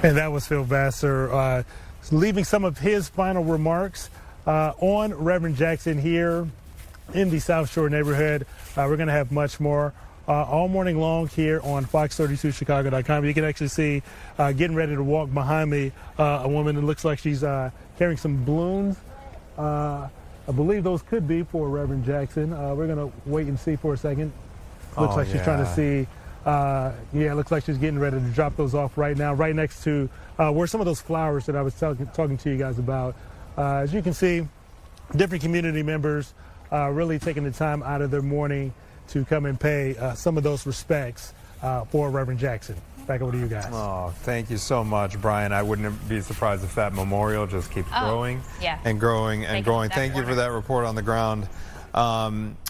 And that was Phil Vassar leaving some of his final remarks on Reverend Jackson here in the South Shore neighborhood. We're going to have much more all morning long here on Fox32Chicago.com. You can actually see getting ready to walk behind me a woman that looks like she's carrying some balloons. I believe those could be for Reverend Jackson. We're going to wait and see for a second. Looks like she's trying to see. It looks like she's getting ready to drop those off right now, right next to where some of those flowers that I was talking to you guys about. As you can see, different community members really taking the time out of their morning to come and pay some of those respects for Reverend Jackson. Back over to you guys. Oh, thank you so much, Brian. I wouldn't be surprised if that memorial just keeps growing and growing and growing. Thank you for that report on the ground.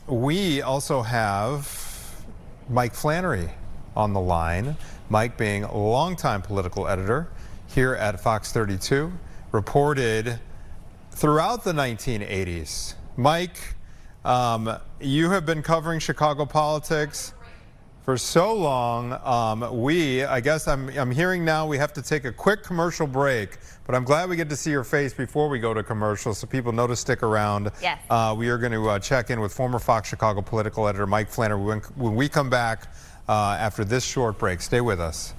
We also have Mike Flannery on the line. Mike, being a longtime political editor here at Fox 32, reported throughout the 1980s. Mike, you have been covering Chicago politics for so long. I guess I'm hearing now we have to take a quick commercial break, but I'm glad we get to see your face before we go to commercial, so people know to stick around. Yes. We are going to check in with former Fox Chicago political editor Mike Flannery when we come back after this short break. Stay with us.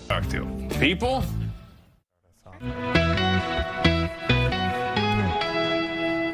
Talk to people.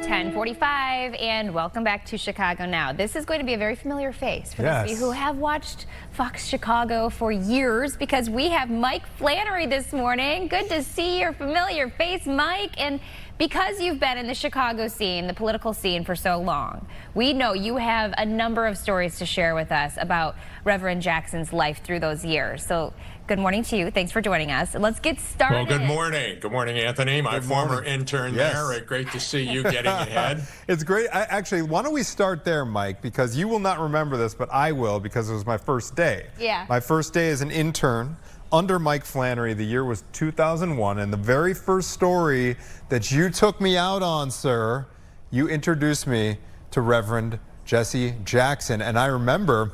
10:45, and welcome back to Chicago Now. This is going to be a very familiar face for those of you who have watched Fox Chicago for years, because we have Mike Flannery this morning. Good to see your familiar face, Mike. And because you've been in the Chicago scene, the political scene, for so long, we know you have a number of stories to share with us about Reverend Jackson's life through those years. So good morning to you. Thanks for joining us. Let's get started. Well, good morning. Good morning, Anthony, my former intern there. Great to see you getting ahead. It's great. Actually, why don't we start there, Mike, because you will not remember this, but I will, because it was my first day. Yeah. My first day as an intern under Mike Flannery. The year was 2001, and the very first story that you took me out on, sir, you introduced me to Reverend Jesse Jackson. And I remember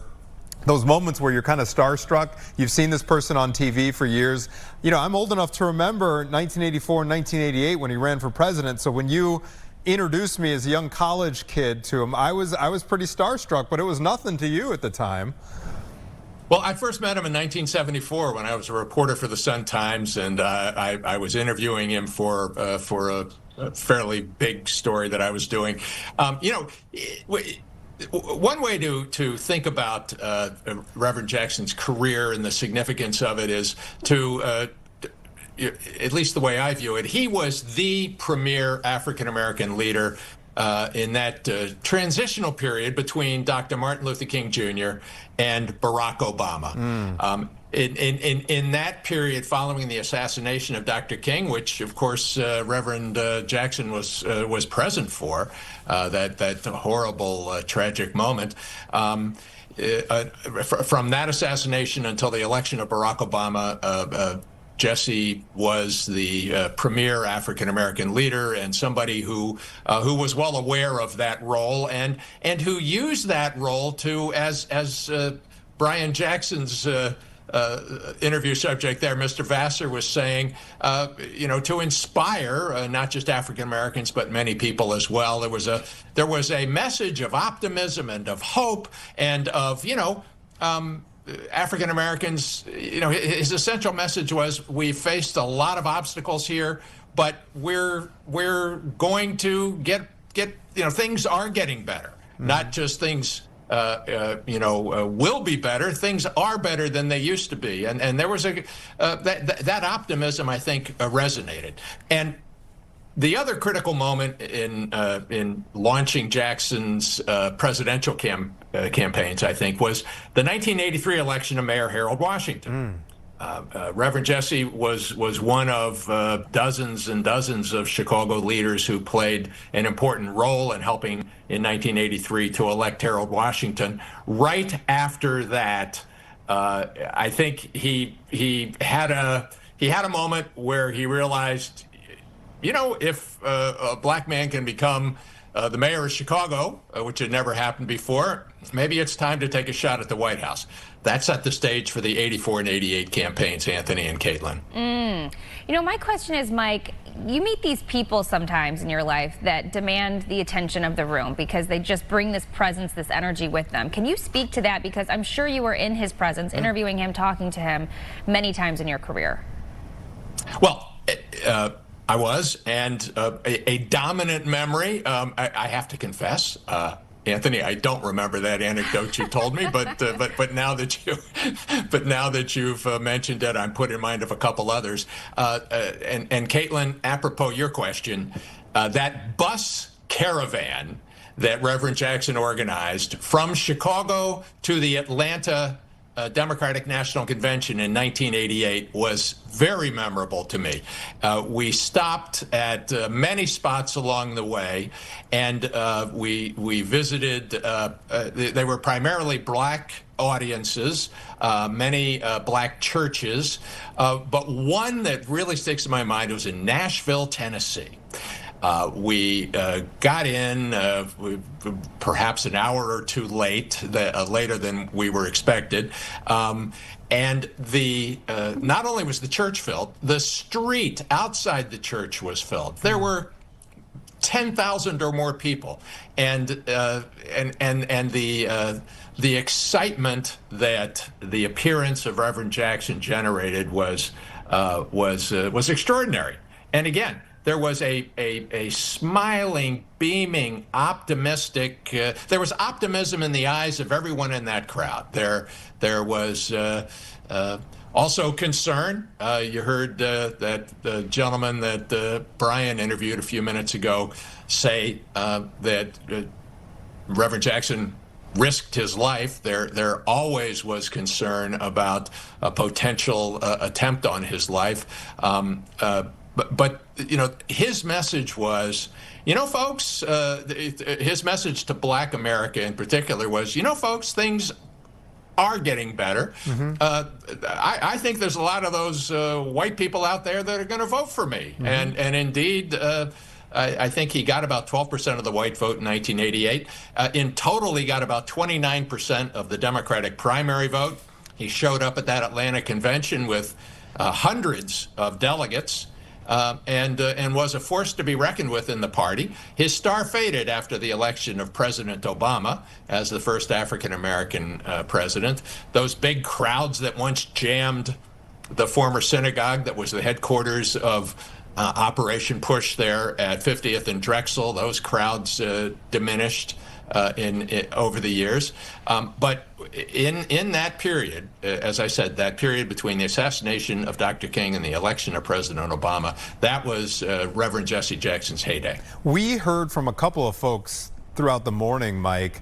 those moments where you're kind of starstruck. You've seen this person on TV for years. You know, I'm old enough to remember 1984 and 1988 when he ran for president. So when you introduced me as a young college kid to him, I was pretty starstruck, but it was nothing to you at the time. Well, I first met him in 1974 when I was a reporter for the Sun-Times, and I was interviewing him for a fairly big story that I was doing. You know, one way to think about Reverend Jackson's career and the significance of it is to, at least the way I view it, he was the premier African-American leader in that transitional period between Dr. Martin Luther King Jr. and Barack Obama. In that period following the assassination of Dr. King, which of course Reverend Jackson was present for, that horrible, tragic moment. From that assassination until the election of Barack Obama, Jesse was the premier African-American leader and somebody who was well aware of that role and who used that role to, as Brian Jackson's interview subject there, Mr. Vassar, was saying, you know, to inspire not just African-Americans but many people as well. There was a message of optimism and of hope and of, you know, African Americans, you know, his essential message was, we faced a lot of obstacles here, but we're going to get you know, things are getting better. Not just things you know, will be better. Things are better than they used to be, and there was that optimism, I think, resonated. And The other critical moment in launching Jackson's presidential campaigns, I think, was the 1983 election of Mayor Harold Washington. Reverend Jesse was one of dozens and dozens of Chicago leaders who played an important role in helping in 1983 to elect Harold Washington. Right after that, I think he had a moment where he realized, you know, if a black man can become the mayor of Chicago, which had never happened before, maybe it's time to take a shot at the White House. That set the stage for the 84 and 88 campaigns, Anthony and Caitlin. You know, my question is, Mike, you meet these people sometimes in your life that demand the attention of the room because they just bring this presence, this energy with them. Can you speak to that? Because I'm sure you were in his presence, interviewing him, talking to him many times in your career. Well, I was, and a dominant memory, I have to confess, Anthony, I don't remember that anecdote you told me, but now that you've mentioned it, I'm put in mind of a couple others. And Caitlin, apropos your question, that bus caravan that Reverend Jackson organized from Chicago to the Atlanta Democratic National Convention in 1988 was very memorable to me. We stopped at many spots along the way, and we visited. They were primarily black audiences, many black churches, but one that really sticks in my mind was in Nashville, Tennessee. We got in perhaps an hour or two late, later than we were expected. And not only was the church filled, the street outside the church was filled. There were 10,000 or more people, and the excitement that the appearance of Reverend Jackson generated was extraordinary. And again, there was a smiling, beaming, optimistic. There was optimism in the eyes of everyone in that crowd. There was also concern. You heard that the gentleman that Brian interviewed a few minutes ago say that Reverend Jackson risked his life. There always was concern about a potential attempt on his life. But you know, his message was, you know, folks, his message to Black America in particular was, you know, folks, things are getting better. I think there's a lot of those white people out there that are going to vote for me. And indeed, I think he got about 12% of the white vote in 1988. In total, he got about 29% of the Democratic primary vote. He showed up at that Atlanta convention with hundreds of delegates. And was a force to be reckoned with in the party. His star faded after the election of President Obama as the first African-American president. Those big crowds that once jammed the former synagogue that was the headquarters of Operation Push there at 50th and Drexel, those crowds diminished over the years. But in that period, as I said, that period between the assassination of Dr. King and the election of President Obama, that was Reverend Jesse Jackson's heyday. We heard from a couple of folks throughout the morning, Mike,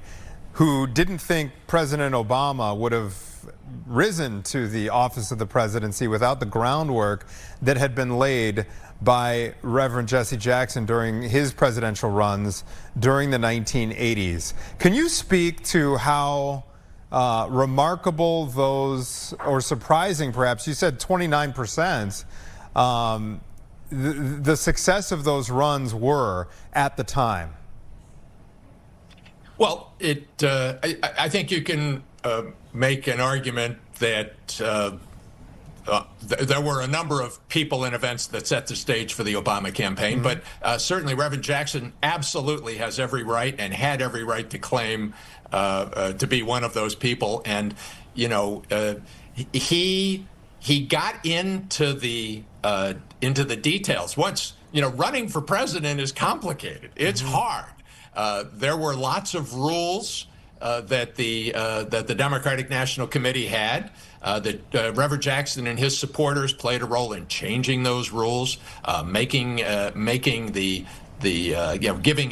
who didn't think President Obama would have risen to the office of the presidency without the groundwork that had been laid by Reverend Jesse Jackson during his presidential runs during the 1980s. Can you speak to how remarkable those, or surprising perhaps, you said 29%, the success of those runs were at the time? Well, I think you can make an argument that there were a number of people and events that set the stage for the Obama campaign, but certainly Reverend Jackson absolutely has every right and had every right to claim to be one of those people. And, you know, he got into the details. Once, you know, running for president is complicated. It's hard. There were lots of rules that the Democratic National Committee had. That Reverend Jackson and his supporters played a role in changing those rules, making giving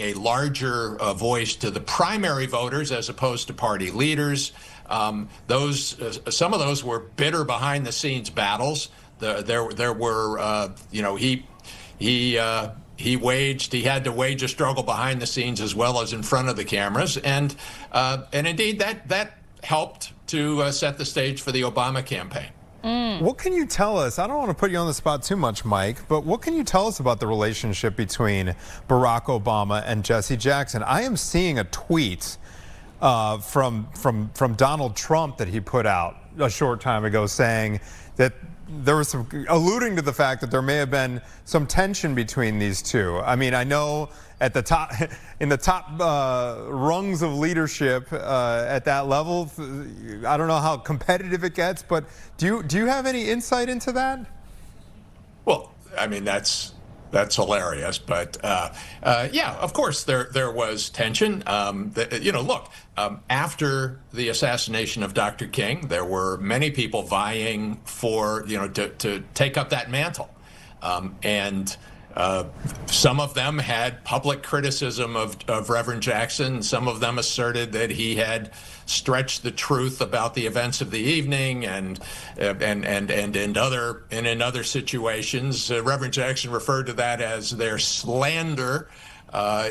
a larger voice to the primary voters as opposed to party leaders. Some of those were bitter behind the scenes battles. There were he had to wage a struggle behind the scenes as well as in front of the cameras, and indeed that helped to set the stage for the Obama campaign. What can you tell us? I don't want to put you on the spot too much, Mike, but what can you tell us about the relationship between Barack Obama and Jesse Jackson? I am seeing a tweet from Donald Trump that he put out a short time ago saying that there was some alluding to the fact that there may have been some tension between these two. I mean, I know at the top, in the top rungs of leadership at that level, I don't know how competitive it gets, but do you have any insight into that? Well, I mean, that's hilarious, but yeah, of course there was tension. After the assassination of Dr. King, there were many people vying for to take up that mantle, and some of them had public criticism of Reverend Jackson. Some of them asserted that he had stretched the truth about the events of the evening, and in other situations, Reverend Jackson referred to that as their slander.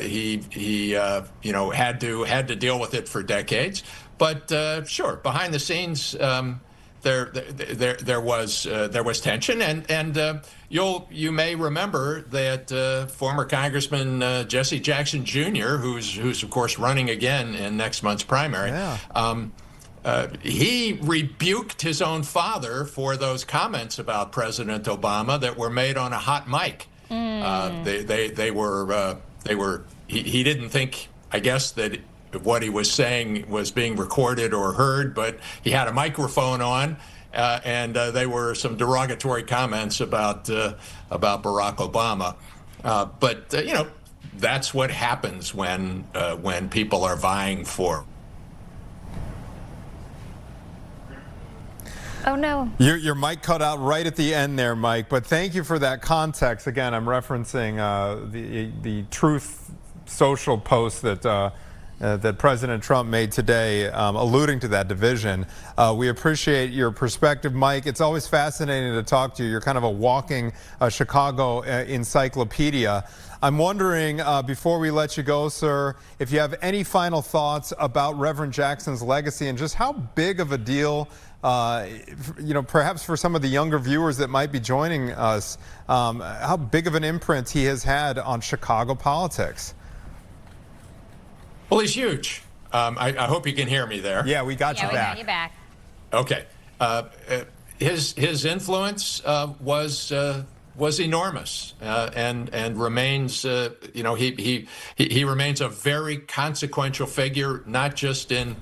He had to deal with it for decades. But sure, behind the scenes, there was tension, and you may remember that former Congressman Jesse Jackson Jr., who's of course running again in next month's primary. Yeah. He rebuked his own father for those comments about President Obama that were made on a hot mic. He didn't think, I guess, that what he was saying was being recorded or heard, but he had a microphone on, and they were some derogatory comments about Barack Obama. But that's what happens when people are vying for. Oh, no. Your mic cut out right at the end there, Mike, but thank you for that context. Again, I'm referencing the Truth Social post that President Trump made today, alluding to that division. We appreciate your perspective, Mike. It's always fascinating to talk to you. You're kind of a walking Chicago encyclopedia. I'm wondering, before we let you go, sir, if you have any final thoughts about Reverend Jackson's legacy and just how big of a deal, perhaps for some of the younger viewers that might be joining us, how big of an imprint he has had on Chicago politics. Well, he's huge. I hope you can hear me there. Yeah, we got you back. We got you back. Okay. His influence was enormous, and remains. He remains a very consequential figure, not just in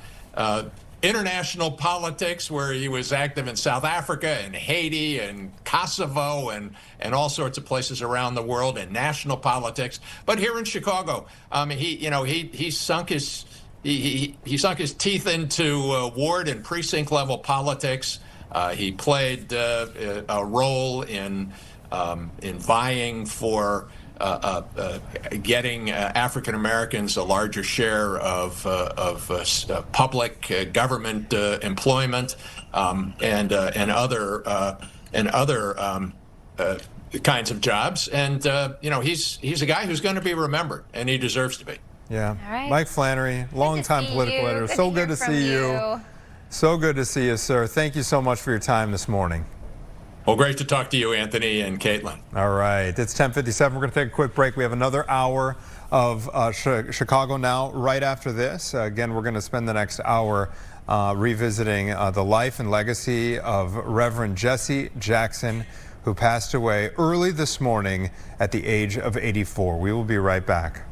international politics, where he was active in South Africa and Haiti and Kosovo and all sorts of places around the world, and national politics, but here in Chicago, he sunk his teeth into ward and precinct level politics. He played a role in vying for getting African Americans a larger share of public government employment, and other kinds of jobs. And he's a guy who's going to be remembered, and he deserves to be. Yeah. All right. Mike Flannery, longtime political editor. So good to see you. So good to see you, sir. Thank you so much for your time this morning. Well, great to talk to you, Anthony and Caitlin. All right. It's 10:57. We're going to take a quick break. We have another hour of Chicago Now right after this. Again, we're going to spend the next hour revisiting the life and legacy of Reverend Jesse Jackson, who passed away early this morning at the age of 84. We will be right back.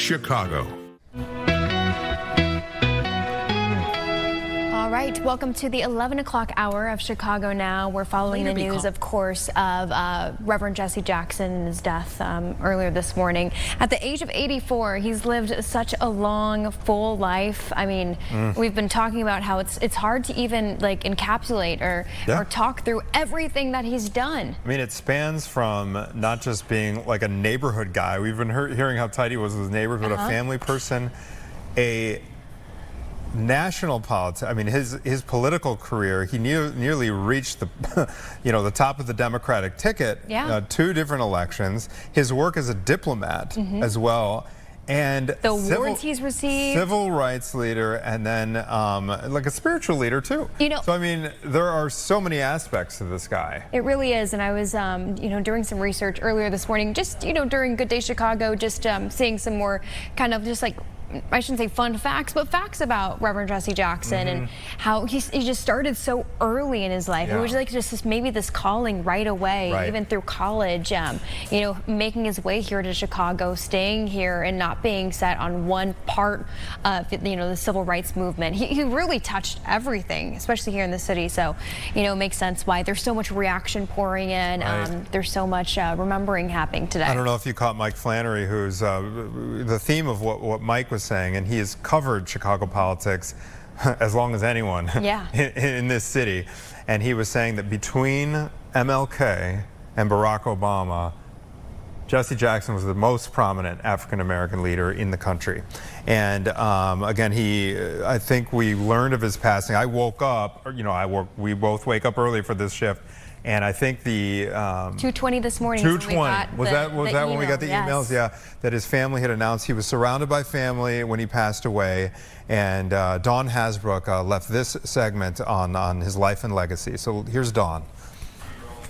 Chicago. All right, welcome to the 11 o'clock hour of Chicago Now. We're following the news, of course, of Reverend Jesse Jackson's death earlier this morning. At the age of 84, he's lived such a long, full life. I mean, we've been talking about how it's hard to even like encapsulate or talk through everything that he's done. I mean, it spans from not just being like a neighborhood guy. We've been hearing how tight he was with his neighbors, but a family person, a national politics. I mean, his political career, he nearly reached the the top of the Democratic ticket. 2 different elections. His work as a diplomat as well, and the awards he's received, civil rights leader, and then like a spiritual leader too. So I mean, there are so many aspects to this guy. It really is. And I was doing some research earlier this morning, just during Good Day Chicago, just seeing some more kind of just like, I shouldn't say fun facts, but facts about Reverend Jesse Jackson and how he just started so early in his life. It was like just maybe this calling right away, even through college, making his way here to Chicago, staying here and not being set on one part of, the civil rights movement. He really touched everything, especially here in the city. So, it makes sense why there's so much reaction pouring in. There's so much remembering happening today. I don't know if you caught Mike Flannery, who's the theme of what Mike was saying, and he has covered Chicago politics as long as anyone in this city, and he was saying that between MLK and Barack Obama, Jesse Jackson was the most prominent African-American leader in the country. And again, I think we learned of his passing. I woke up, we both wake up early for this shift, and I think the 2:20 this morning. 2:20 was that when we got the emails? Yeah, that his family had announced he was surrounded by family when he passed away. And Dawn Hasbrook left this segment on his life and legacy. So here's Dawn.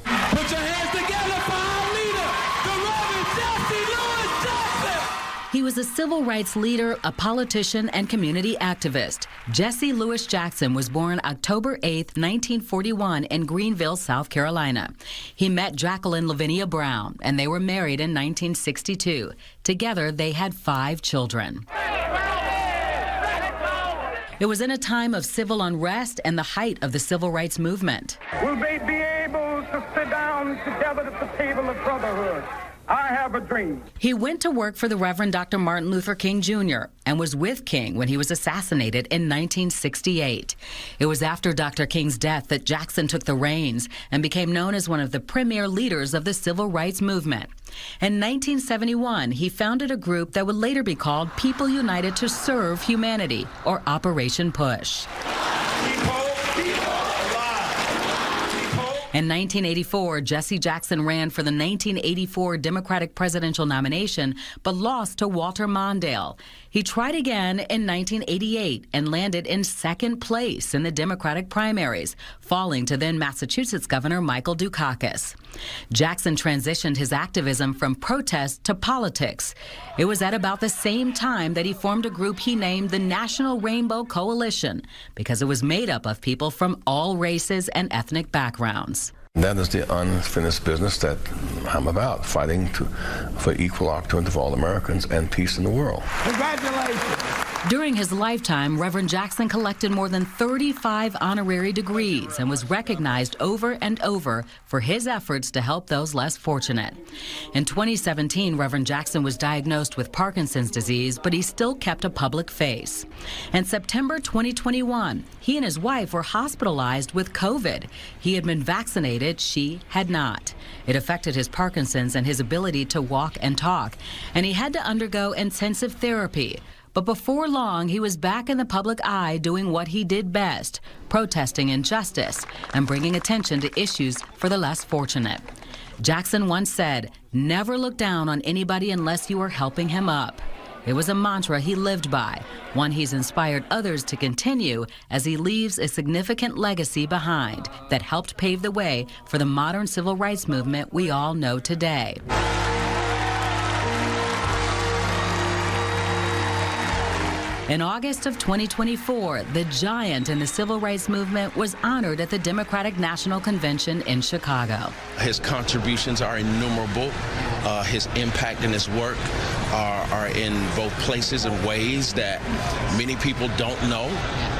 Put your hands together for our leader, the Reverend Jesse Louis Jackson. He was a civil rights leader, a politician, and community activist. Jesse Louis Jackson was born October 8, 1941 in Greenville, South Carolina. He met Jacqueline Lavinia Brown, and they were married in 1962. Together, they had 5 children. It was in a time of civil unrest and the height of the civil rights movement. Will they be able to sit down together at the table of brotherhood? I have a dream. He went to work for the Reverend Dr. Martin Luther King Jr. and was with King when he was assassinated in 1968. It was after Dr. King's death that Jackson took the reins and became known as one of the premier leaders of the civil rights movement. In 1971, he founded a group that would later be called People United to Serve Humanity, or Operation Push. In 1984, Jesse Jackson ran for the 1984 Democratic presidential nomination, but lost to Walter Mondale. He tried again in 1988 and landed in 2nd place in the Democratic primaries, falling to then Massachusetts Governor Michael Dukakis. Jackson transitioned his activism from protest to politics. It was at about the same time that he formed a group he named the National Rainbow Coalition, because it was made up of people from all races and ethnic backgrounds. That is the unfinished business that I'm about, fighting for equal opportunity for all Americans and peace in the world. Congratulations. During his lifetime, Reverend Jackson collected more than 35 honorary degrees and was recognized over and over for his efforts to help those less fortunate. In 2017, Reverend Jackson was diagnosed with Parkinson's disease, but he still kept a public face. In September 2021, he and his wife were hospitalized with COVID. He had been vaccinated, she had not. It affected his Parkinson's and his ability to walk and talk, and he had to undergo intensive therapy. But before long, he was back in the public eye doing what he did best, protesting injustice and bringing attention to issues for the less fortunate. Jackson once said, "Never look down on anybody unless you are helping him up." It was a mantra he lived by, one he's inspired others to continue as he leaves a significant legacy behind that helped pave the way for the modern civil rights movement we all know today. In August of 2024, the giant in the civil rights movement was honored at the Democratic National Convention in Chicago. His contributions are innumerable. His impact and his work are in both places and ways that many people don't know.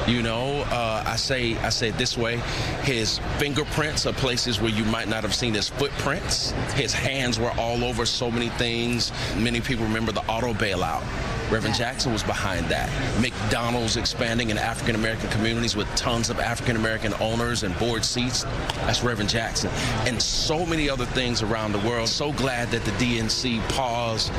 You know, I say it this way: his fingerprints are places where you might not have seen his footprints. His hands were all over so many things. Many people remember the auto bailout. Reverend Jackson was behind that. McDonald's expanding in African-American communities with tons of African-American owners and board seats. That's Reverend Jackson. And so many other things around the world. So glad that the DNC paused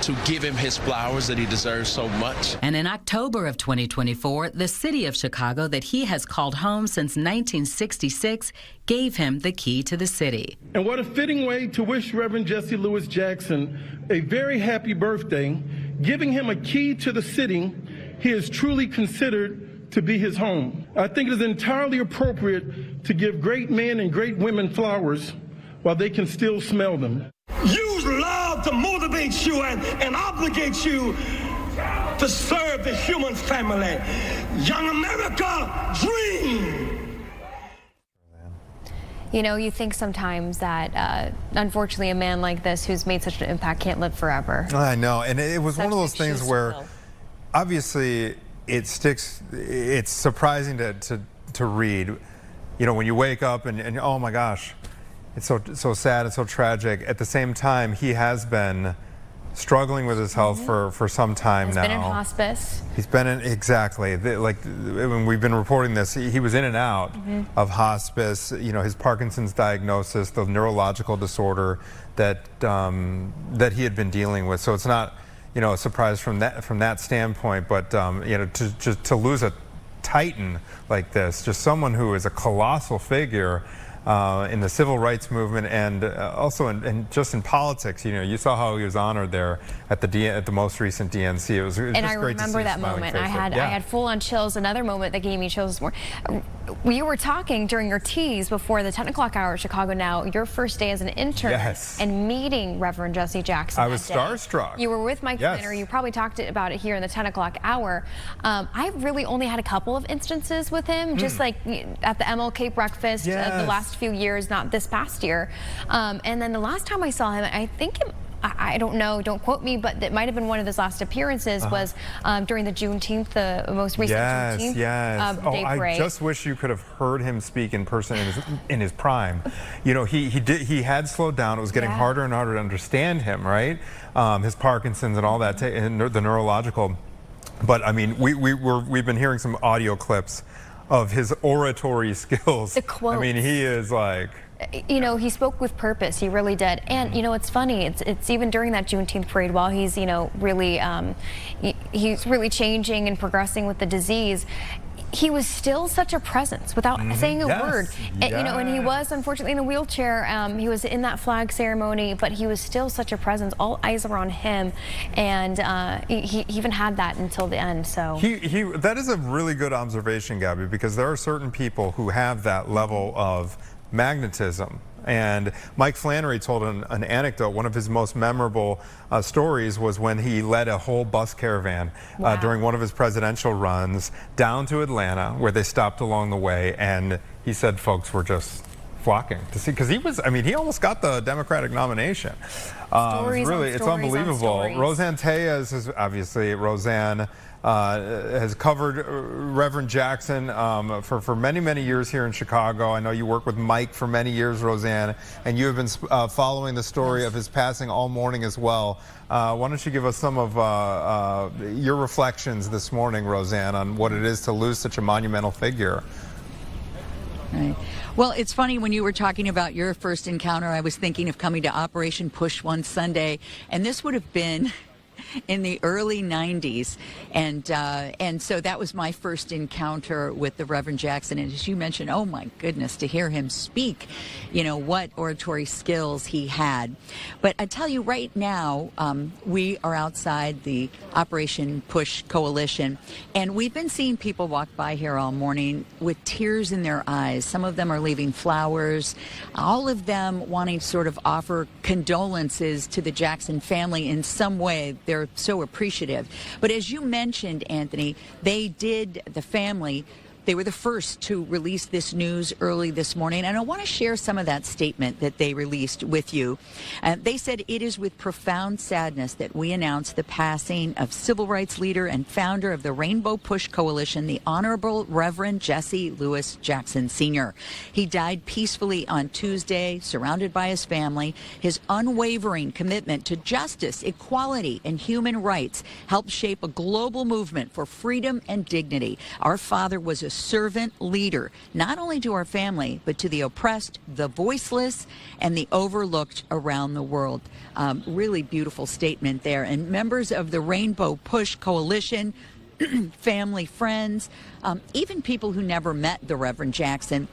to give him his flowers that he deserves so much. And in October of 2024, the city of Chicago that he has called home since 1966 gave him the key to the city. And what a fitting way to wish Reverend Jesse Lewis Jackson a very happy birthday, giving him a key to the city he has truly considered to be his home. I think it is entirely appropriate to give great men and great women flowers while they can still smell them. Use love to motivate you and obligate you to serve the human family. Young America, dream! You know, you think sometimes that, unfortunately, a man like this who's made such an impact can't live forever. I know, and it was one of those things where, obviously, it sticks. It's surprising to read. You know, when you wake up and oh my gosh, it's so sad and so tragic. At the same time, he has been struggling with his health for some time now. He's been in hospice. He's been in, exactly. Like when we've been reporting this, he was in and out of hospice. You know, his Parkinson's diagnosis, the neurological disorder that he had been dealing with. So it's not, you know, a surprise from that standpoint. But you know, to lose a titan like this, just someone who is a colossal figure in the civil rights movement and also just in politics. You know, you saw how he was honored there at the most recent DNC. It was and just I great to see remember that moment. I had full-on chills. Another moment that gave me chills this morning. We were talking during your tease before the 10 o'clock hour at Chicago Now, your first day as an intern, and meeting Reverend Jesse Jackson. I was starstruck. You were with Mike Flannery. You probably talked about it here in the 10 o'clock hour. I really only had a couple of instances with him, just like at the MLK breakfast the last few years, not this past year. And then the last time I saw him, I think I don't know, don't quote me, but it might have been one of his last appearances was during the Juneteenth, the most recent Juneteenth Day parade. I just wish you could have heard him speak in person in his prime. You know, he had slowed down. It was getting harder and harder to understand him, right? His Parkinson's and all that, and the neurological. But I mean, we've been hearing some audio clips of his oratory skills. The quotes. I mean, he is like, you know, he spoke with purpose. He really did. And you know, it's funny. It's even during that Juneteenth parade, while he's, you know, really he's really changing and progressing with the disease, he was still such a presence without saying a word. And, you know, and he was unfortunately in a wheelchair. He was in that flag ceremony, but he was still such a presence. All eyes were on him, and he even had that until the end. So that is a really good observation, Gabby, because there are certain people who have that level of magnetism. And Mike Flannery told an anecdote. One of his most memorable stories was when he led a whole bus caravan during one of his presidential runs down to Atlanta, where they stopped along the way, and he said folks were just flocking to see, because he almost got the Democratic nomination. It's unbelievable. Roseanne Tellez is obviously has covered Reverend Jackson for many years here in Chicago. I know you worked with Mike for many years, Roseanne, and you have been following the story of his passing all morning as well. Why don't you give us some of your reflections this morning, Roseanne, on what it is to lose such a monumental figure? Right. Well, it's funny, when you were talking about your first encounter, I was thinking of coming to Operation Push one Sunday, and this would have been in the early 90s, and so that was my first encounter with the Reverend Jackson. And as you mentioned, oh my goodness, to hear him speak, you know, what oratory skills he had. But I tell you right now, we are outside the Operation Push Coalition, and we've been seeing people walk by here all morning with tears in their eyes. Some of them are leaving flowers, all of them wanting to sort of offer condolences to the Jackson family in some way. They're so appreciative. But as you mentioned, Anthony, the family They were the first to release this news early this morning, and I want to share some of that statement that they released with you. They said, "It is with profound sadness that we announce the passing of civil rights leader and founder of the Rainbow Push Coalition, the Honorable Reverend Jesse Louis Jackson Sr. He died peacefully on Tuesday, surrounded by his family. His unwavering commitment to justice, equality, and human rights helped shape a global movement for freedom and dignity. Our father was a servant leader, not only to our family, but to the oppressed, the voiceless, and the overlooked around the world." Really beautiful statement there. And members of the Rainbow Push Coalition, family, friends, even people who never met the Reverend Jackson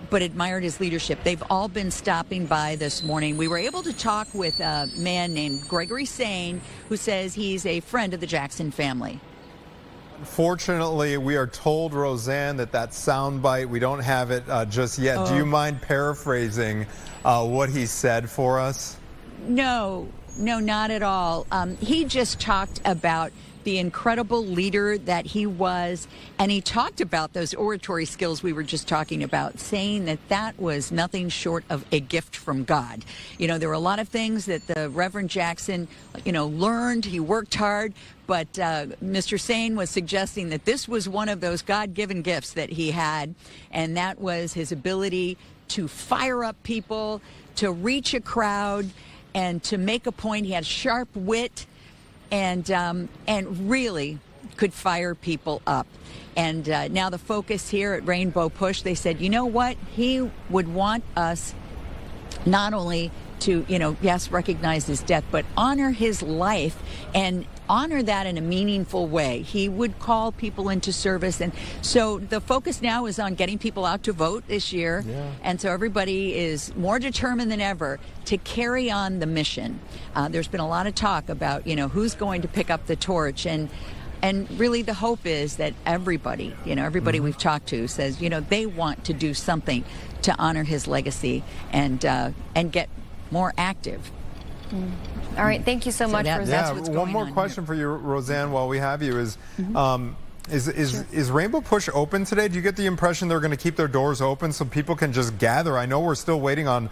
but admired his leadership, they've all been stopping by this morning. We were able to talk with a man named Gregory Sane, who says he's a friend of the Jackson family. Unfortunately, we are told, Roseanne, that soundbite, we don't have it just yet. Do you mind paraphrasing what he said for us? No, not at all. He just talked about the incredible leader that he was, and he talked about those oratory skills we were just talking about, saying that was nothing short of a gift from God. You know, there were a lot of things that the Reverend Jackson, learned. He worked hard, but Mr. Sane was suggesting that this was one of those God-given gifts that he had, and that was his ability to fire up people, to reach a crowd, and to make a point. He had sharp wit, and really could fire people up. And now the focus here at Rainbow Push, they said, you know what? He would want us not only to, yes, recognize his death, but honor his life and honor that in a meaningful way. He would call people into service. And so the focus now is on getting people out to vote this year. Yeah. And so everybody is more determined than ever to carry on the mission. There's been a lot of talk about, who's going to pick up the torch. And really the hope is that everybody, we've talked to says, they want to do something to honor his legacy and get more active. All right, thank you so much, Roseanne. Yeah, what's one more question for you, Roseanne, while we have you is, is Rainbow Push open today? Do you get the impression they're going to keep their doors open so people can just gather? I know we're still waiting on,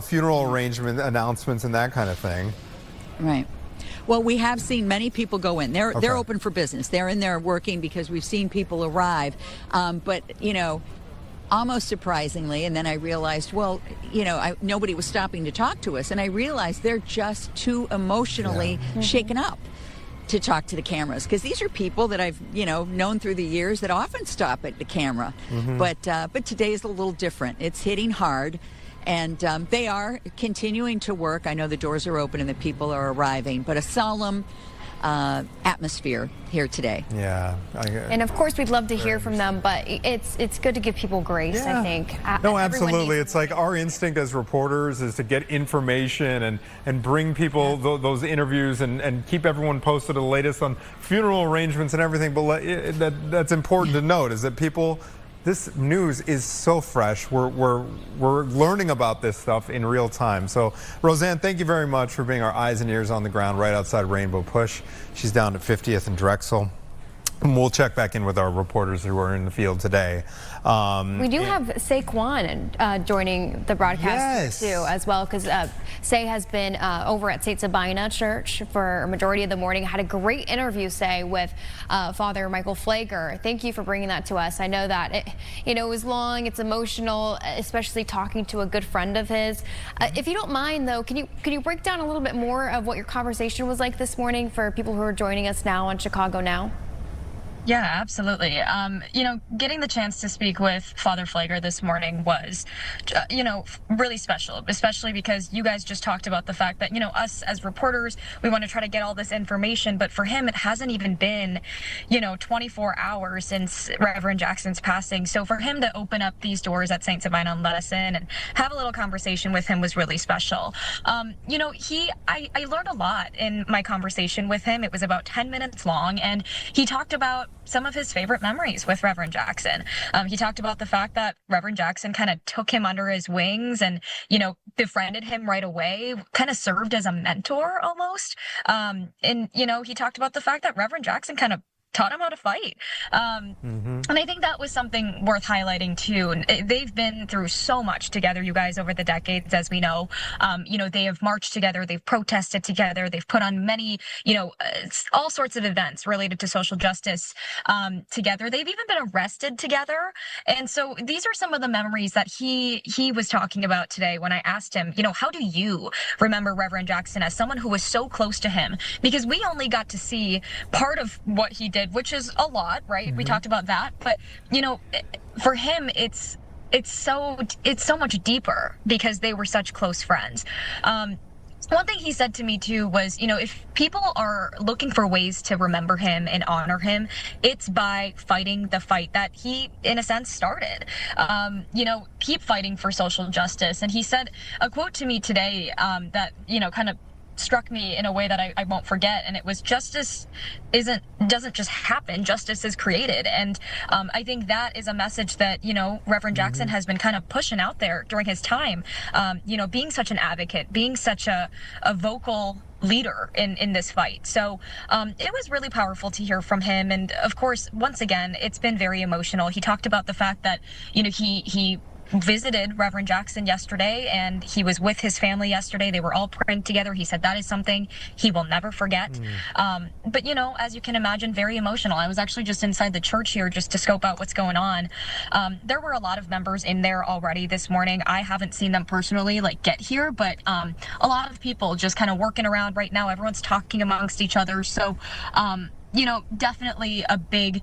funeral arrangement announcements and that kind of thing. Right. Well, we have seen many people go in. They're open for business. They're in there working because we've seen people arrive. But, almost surprisingly, and then I realized, nobody was stopping to talk to us, and I realized they're just too emotionally shaken up to talk to the cameras, because these are people that I've known through the years that often stop at the camera. But today is a little different. It's hitting hard, and they are continuing to work. I know the doors are open and the people are arriving, but a solemn atmosphere here today. Yeah. And of course we'd love to hear from them, but it's good to give people grace, I think. No, absolutely. It's like our instinct as reporters is to get information and bring people those interviews and keep everyone posted to the latest on funeral arrangements and everything. But that's important to note is that this news is so fresh. We're learning about this stuff in real time. So, Roseanne, thank you very much for being our eyes and ears on the ground right outside Rainbow Push. She's down at 50th and Drexel. And we'll check back in with our reporters who are in the field today. We do have Saquon joining the broadcast too, as well, because Say has been over at St. Sabina Church for a majority of the morning. Had a great interview, Say, with Father Michael Flannry. Thank you for bringing that to us. I know that it was long, it's emotional, especially talking to a good friend of his. If you don't mind, though, can you break down a little bit more of what your conversation was like this morning for people who are joining us now on Chicago Now? Yeah, absolutely. Getting the chance to speak with Father Flannry this morning was, really special, especially because you guys just talked about the fact that, us as reporters, we want to try to get all this information. But for him, it hasn't even been, 24 hours since Reverend Jackson's passing. So for him to open up these doors at St. Sabina and let us in and have a little conversation with him was really special. I learned a lot in my conversation with him. It was about 10 minutes long, and he talked about some of his favorite memories with Reverend Jackson. He talked about the fact that Reverend Jackson kind of took him under his wings and, befriended him right away, kind of served as a mentor almost. He talked about the fact that Reverend Jackson kind of taught him how to fight. And I think that was something worth highlighting too. They've been through so much together, you guys, over the decades, as we know. They have marched together, they've protested together, they've put on many, all sorts of events related to social justice together. They've even been arrested together. And so these are some of the memories that he was talking about today when I asked him, how do you remember Reverend Jackson as someone who was so close to him? Because we only got to see part of what he did, which is a lot, right? We talked about that, but for him, it's so much deeper because they were such close friends. One thing he said to me too was, if people are looking for ways to remember him and honor him, it's by fighting the fight that he, in a sense, started. Keep fighting for social justice. And he said a quote to me today that, kind of struck me in a way that I won't forget, and it was, justice doesn't just happen, justice is created. And I think that is a message that Reverend Jackson has been kind of pushing out there during his time, being such an advocate, being such a vocal leader in this fight. So it was really powerful to hear from him. And of course, once again, it's been very emotional. He talked about the fact that he visited Reverend Jackson yesterday, and he was with his family yesterday. They were all praying together. He said that is something he will never forget. But as you can imagine, very emotional. I was actually just inside the church here just to scope out what's going on. There were a lot of members in there already this morning. I haven't seen them personally get here, but a lot of people just kind of working around right now. Everyone's talking amongst each other. So definitely a big,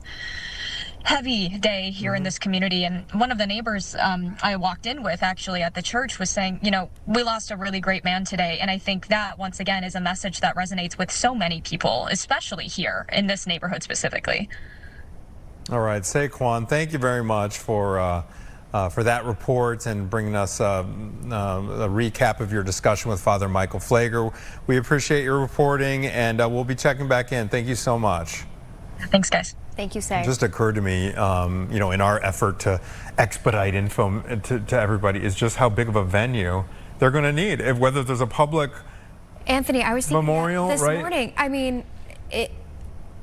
heavy day here in this community. And one of the neighbors I walked in with actually at the church was saying, we lost a really great man today. And I think that, once again, is a message that resonates with so many people, especially here in this neighborhood specifically. All right, Saquon, thank you very much for that report and bringing us a recap of your discussion with Father Michael Flannry. We appreciate your reporting, and we'll be checking back in. Thank you so much. Thanks, guys. Thank you, Say. It just occurred to me, in our effort to expedite info to everybody, is just how big of a venue they're going to need. Whether there's a public Anthony, I was thinking memorial this right? morning. I mean,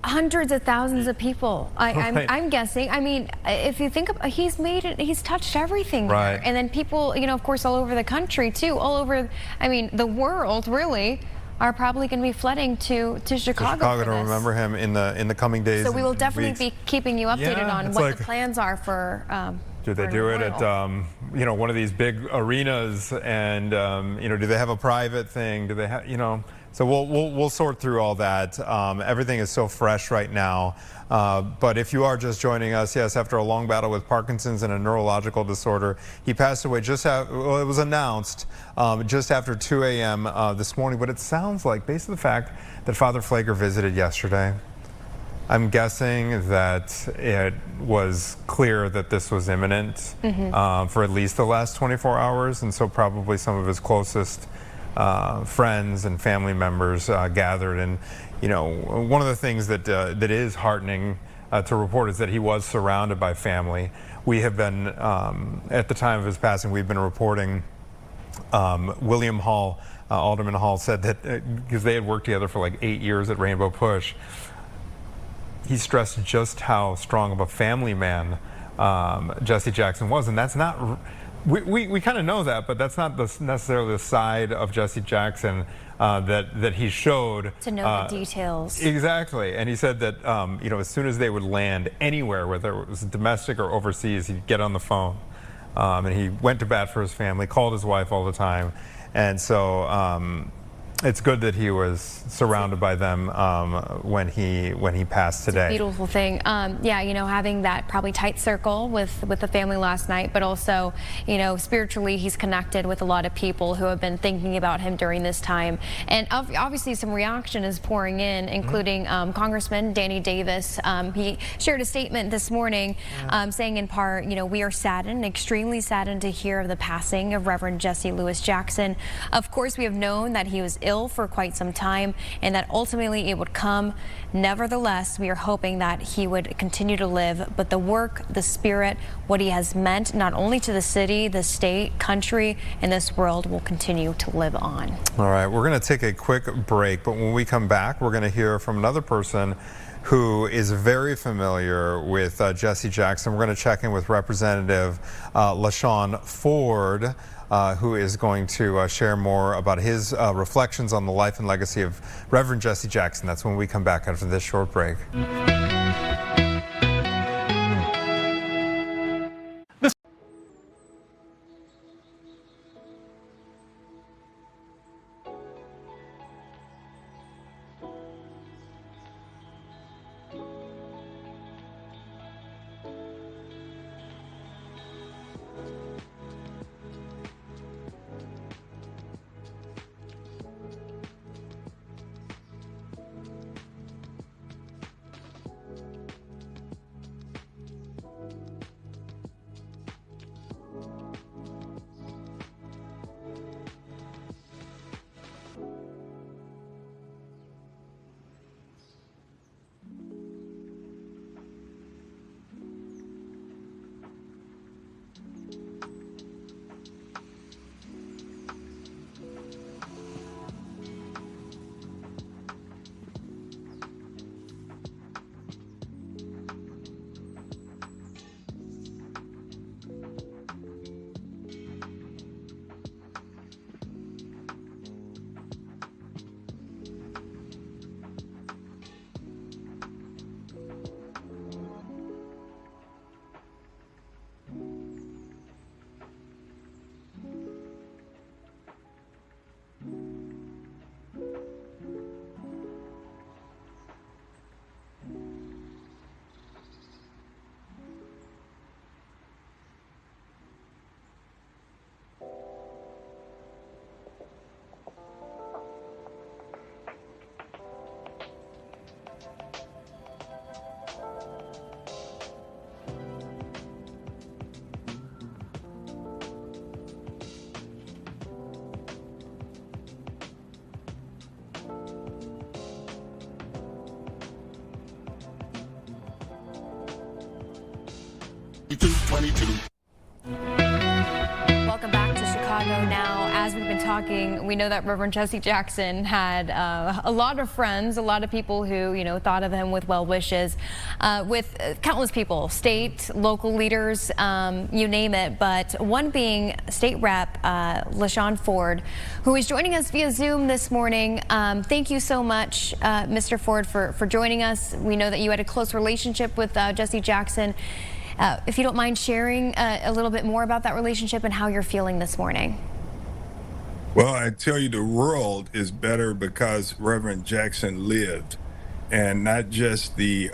hundreds of thousands of people. I'm guessing. I mean, if you think about, he's touched everything right there. And then people, of course, all over the country too, all over. I mean, the world really are probably going to be flooding to Chicago to remember him in the coming days. So we will definitely be keeping you updated on what the plans are for. Do they do it at one of these big arenas, and do they have a private thing? Do they have So we'll sort through all that. Everything is so fresh right now. But if you are just joining us, yes, after a long battle with Parkinson's and a neurological disorder, he passed away it was announced just after 2 a.m. This morning. But it sounds like, based on the fact that Father Flannry visited yesterday, I'm guessing that it was clear that this was imminent for at least the last 24 hours. And so probably some of his closest friends and family members gathered. And one of the things that is heartening to report is that he was surrounded by family. We have been, at the time of his passing, we've been reporting William Hall, Alderman Hall, said that because they had worked together for 8 years at Rainbow Push, he stressed just how strong of a family man Jesse Jackson was. And that's not, we kind of know that, but that's not necessarily the side of Jesse Jackson that he showed. To know the details. Exactly. And he said that, as soon as they would land anywhere, whether it was domestic or overseas, he'd get on the phone. And he went to bat for his family, called his wife all the time. And so it's good that he was surrounded by them when he passed today. It's a beautiful thing. Having that probably tight circle with the family last night, but also, spiritually he's connected with a lot of people who have been thinking about him during this time. And obviously some reaction is pouring in, including Congressman Danny Davis. He shared a statement this morning saying in part, we are saddened, extremely saddened to hear of the passing of Reverend Jesse Louis Jackson. Of course, we have known that he was ill for quite some time and that ultimately it would come. Nevertheless, we are hoping that he would continue to live, but the work, the spirit, what he has meant not only to the city, the state, country, and this world will continue to live on. All right, we're going to take a quick break, but when we come back, we're going to hear from another person who is very familiar with Jesse Jackson. We're going to check in with Representative LaShawn Ford, who is going to share more about his reflections on the life and legacy of Reverend Jesse Jackson. That's when we come back after this short break. Welcome back to Chicago Now. As we've been talking, we know that Reverend Jesse Jackson had a lot of friends, a lot of people who, thought of him with well wishes, with countless people, state, local leaders, you name it. But one being State Rep LaShawn Ford, who is joining us via Zoom this morning. Thank you so much, Mr. Ford, for joining us. We know that you had a close relationship with Jesse Jackson. If you don't mind sharing a little bit more about that relationship and how you're feeling this morning. Well, I tell you, the world is better because Reverend Jackson lived, and not just the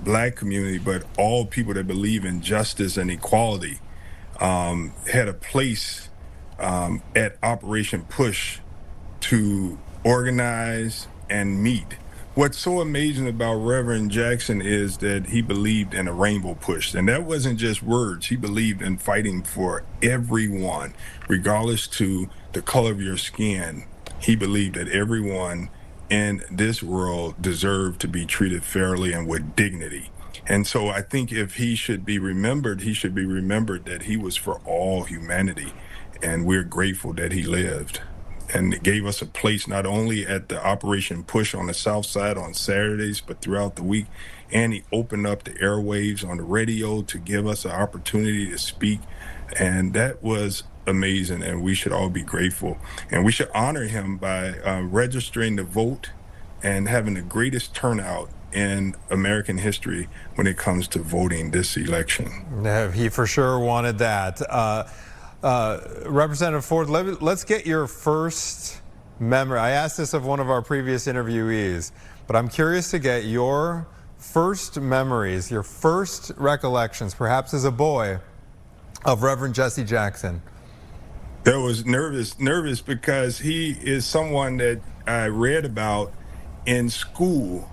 black community, but all people that believe in justice and equality had a place at Operation Push to organize and meet. What's so amazing about Reverend Jackson is that he believed in a rainbow push. And that wasn't just words. He believed in fighting for everyone, regardless to the color of your skin. He believed that everyone in this world deserved to be treated fairly and with dignity. And so I think if he should be remembered, he should be remembered that he was for all humanity. And we're grateful that he lived. And it gave us a place not only at the Operation Push on the South Side on Saturdays, but throughout the week. And he opened up the airwaves on the radio to give us an opportunity to speak. And that was amazing, and we should all be grateful. And we should honor him by registering to vote and having the greatest turnout in American history when it comes to voting this election. Yeah, he for sure wanted that. Representative Ford, let's get your first memory. I asked this of one of our previous interviewees, but I'm curious to get your first memories, your first recollections, perhaps as a boy, of Reverend Jesse Jackson. That was nervous because he is someone that I read about in school,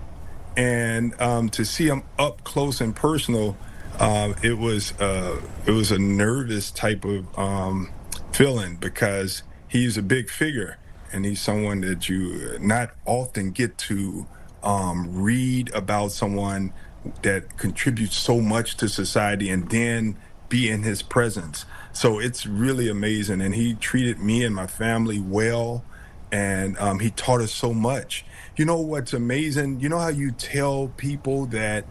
and to see him up close and personal, it was a nervous type of feeling because he's a big figure, and he's someone that you not often get to read about, someone that contributes so much to society and then be in his presence. So it's really amazing. And he treated me and my family well, and he taught us so much. You know what's amazing? You know how you tell people that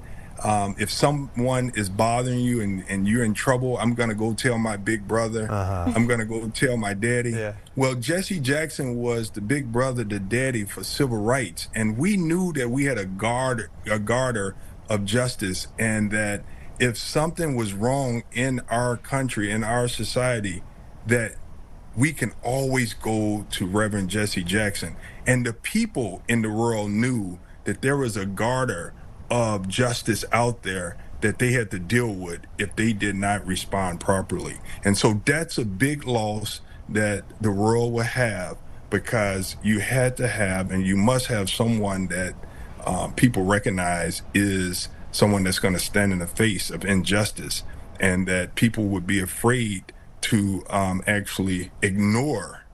if someone is bothering you and you're in trouble, I'm going to go tell my big brother. I'm going to go tell my daddy. Yeah. Well, Jesse Jackson was the big brother, the daddy for civil rights. And we knew that we had a garter of justice, and that if something was wrong in our country, in our society, that we can always go to Reverend Jesse Jackson. And the people in the world knew that there was a garter of justice out there that they had to deal with if they did not respond properly. And so that's a big loss that the world will have, because you had to have, and you must have, someone that people recognize is someone that's going to stand in the face of injustice, and that people would be afraid to actually ignore.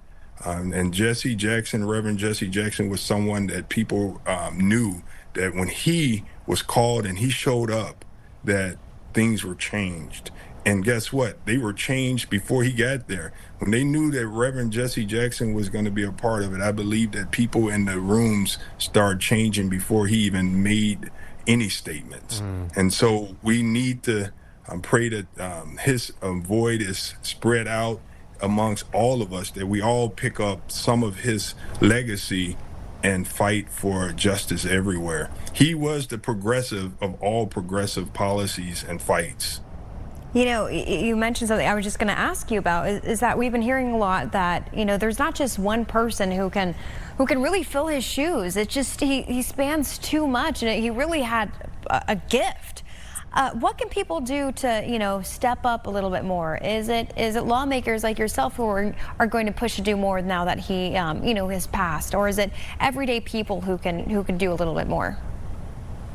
And Jesse Jackson, Reverend Jesse Jackson, was someone that people knew that when he was called and he showed up, that things were changed. And guess what? They were changed before he got there. When they knew that Reverend Jesse Jackson was going to be a part of it, I believe that people in the rooms started changing before he even made any statements. And so we need to pray that his void is spread out amongst all of us, that we all pick up some of his legacy and fight for justice everywhere. He was the progressive of all progressive policies and fights. You know, you mentioned something I was just going to ask you about, is that we've been hearing a lot that, you know, there's not just one person who can really fill his shoes. It's just he spans too much, and he really had a gift. What can people do to, you know, step up a little bit more? Is it lawmakers like yourself who are going to push to do more now that he, you know, has passed, or is it everyday people who can do a little bit more?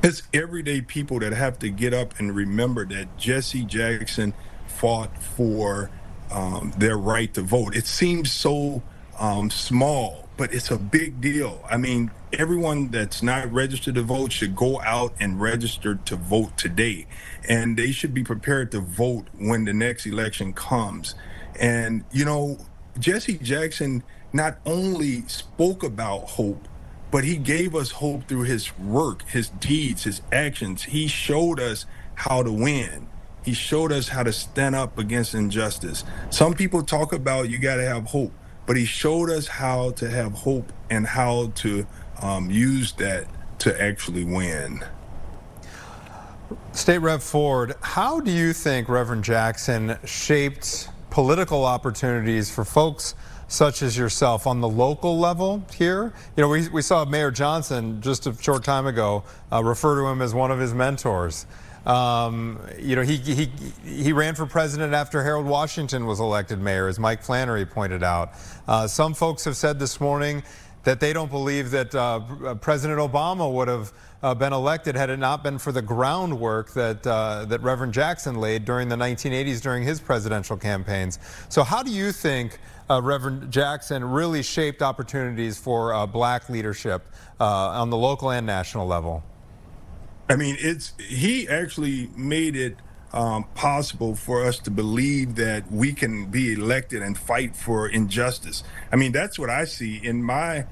It's everyday people that have to get up and remember that Jesse Jackson fought for their right to vote. It seems so small, but it's a big deal. I mean, everyone that's not registered to vote should go out and register to vote today. And they should be prepared to vote when the next election comes. And, you know, Jesse Jackson not only spoke about hope, but he gave us hope through his work, his deeds, his actions. He showed us how to win. He showed us how to stand up against injustice. Some people talk about you got to have hope, but he showed us how to have hope and how to use that to actually win. State Rep Ford, how do you think Reverend Jackson shaped political opportunities for folks such as yourself on the local level here? You know, we saw Mayor Johnson just a short time ago refer to him as one of his mentors. You know, he ran for president after Harold Washington was elected mayor, as Mike Flannery pointed out. Some folks have said this morning that they don't believe that President Obama would have been elected had it not been for the groundwork that Reverend Jackson laid during the 1980s during his presidential campaigns. So how do you think Reverend Jackson really shaped opportunities for black leadership on the local and national level? I mean, he actually made it possible for us to believe that we can be elected and fight for injustice. I mean, that's what I see in my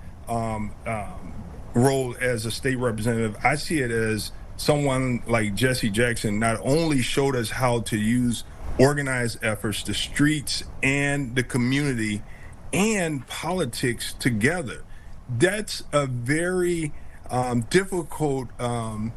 role as a state representative. I see it as someone like Jesse Jackson not only showed us how to use organized efforts, the streets and the community and politics together. That's a very difficult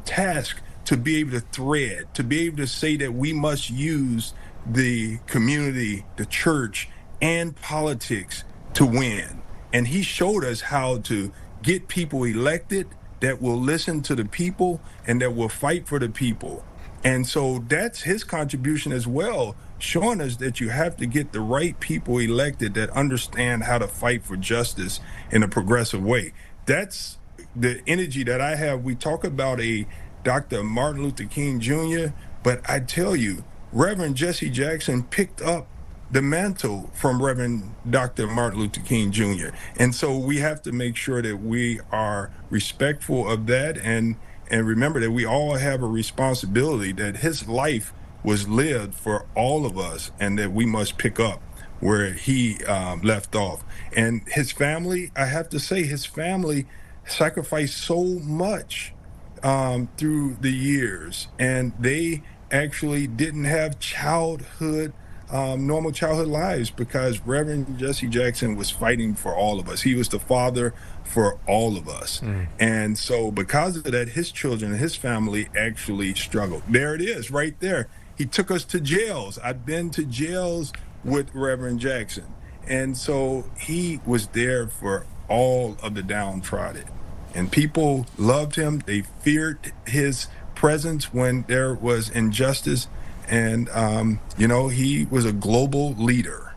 task to be able to thread, to be able to say that we must use the community, the church, and politics to win. And he showed us how to get people elected that will listen to the people and that will fight for the people. And so that's his contribution as well, showing us that you have to get the right people elected that understand how to fight for justice in a progressive way. That's the energy that I have. We talk about a Dr. Martin Luther King Jr., but I tell you, Reverend Jesse Jackson picked up the mantle from Reverend Dr. Martin Luther King Jr. And so we have to make sure that we are respectful of that and remember that we all have a responsibility, that his life was lived for all of us and that we must pick up where he left off. And his family, I have to say, his family sacrificed so much through the years, and they actually didn't have normal childhood lives because Reverend Jesse Jackson was fighting for all of us. He was the father for all of us. And so because of that, his children and his family actually struggled. There it is right there. He took us to jails. I've been to jails with Reverend Jackson. And so he was there for all of the downtrodden. And people loved him. They feared his presence when there was injustice. And, he was a global leader.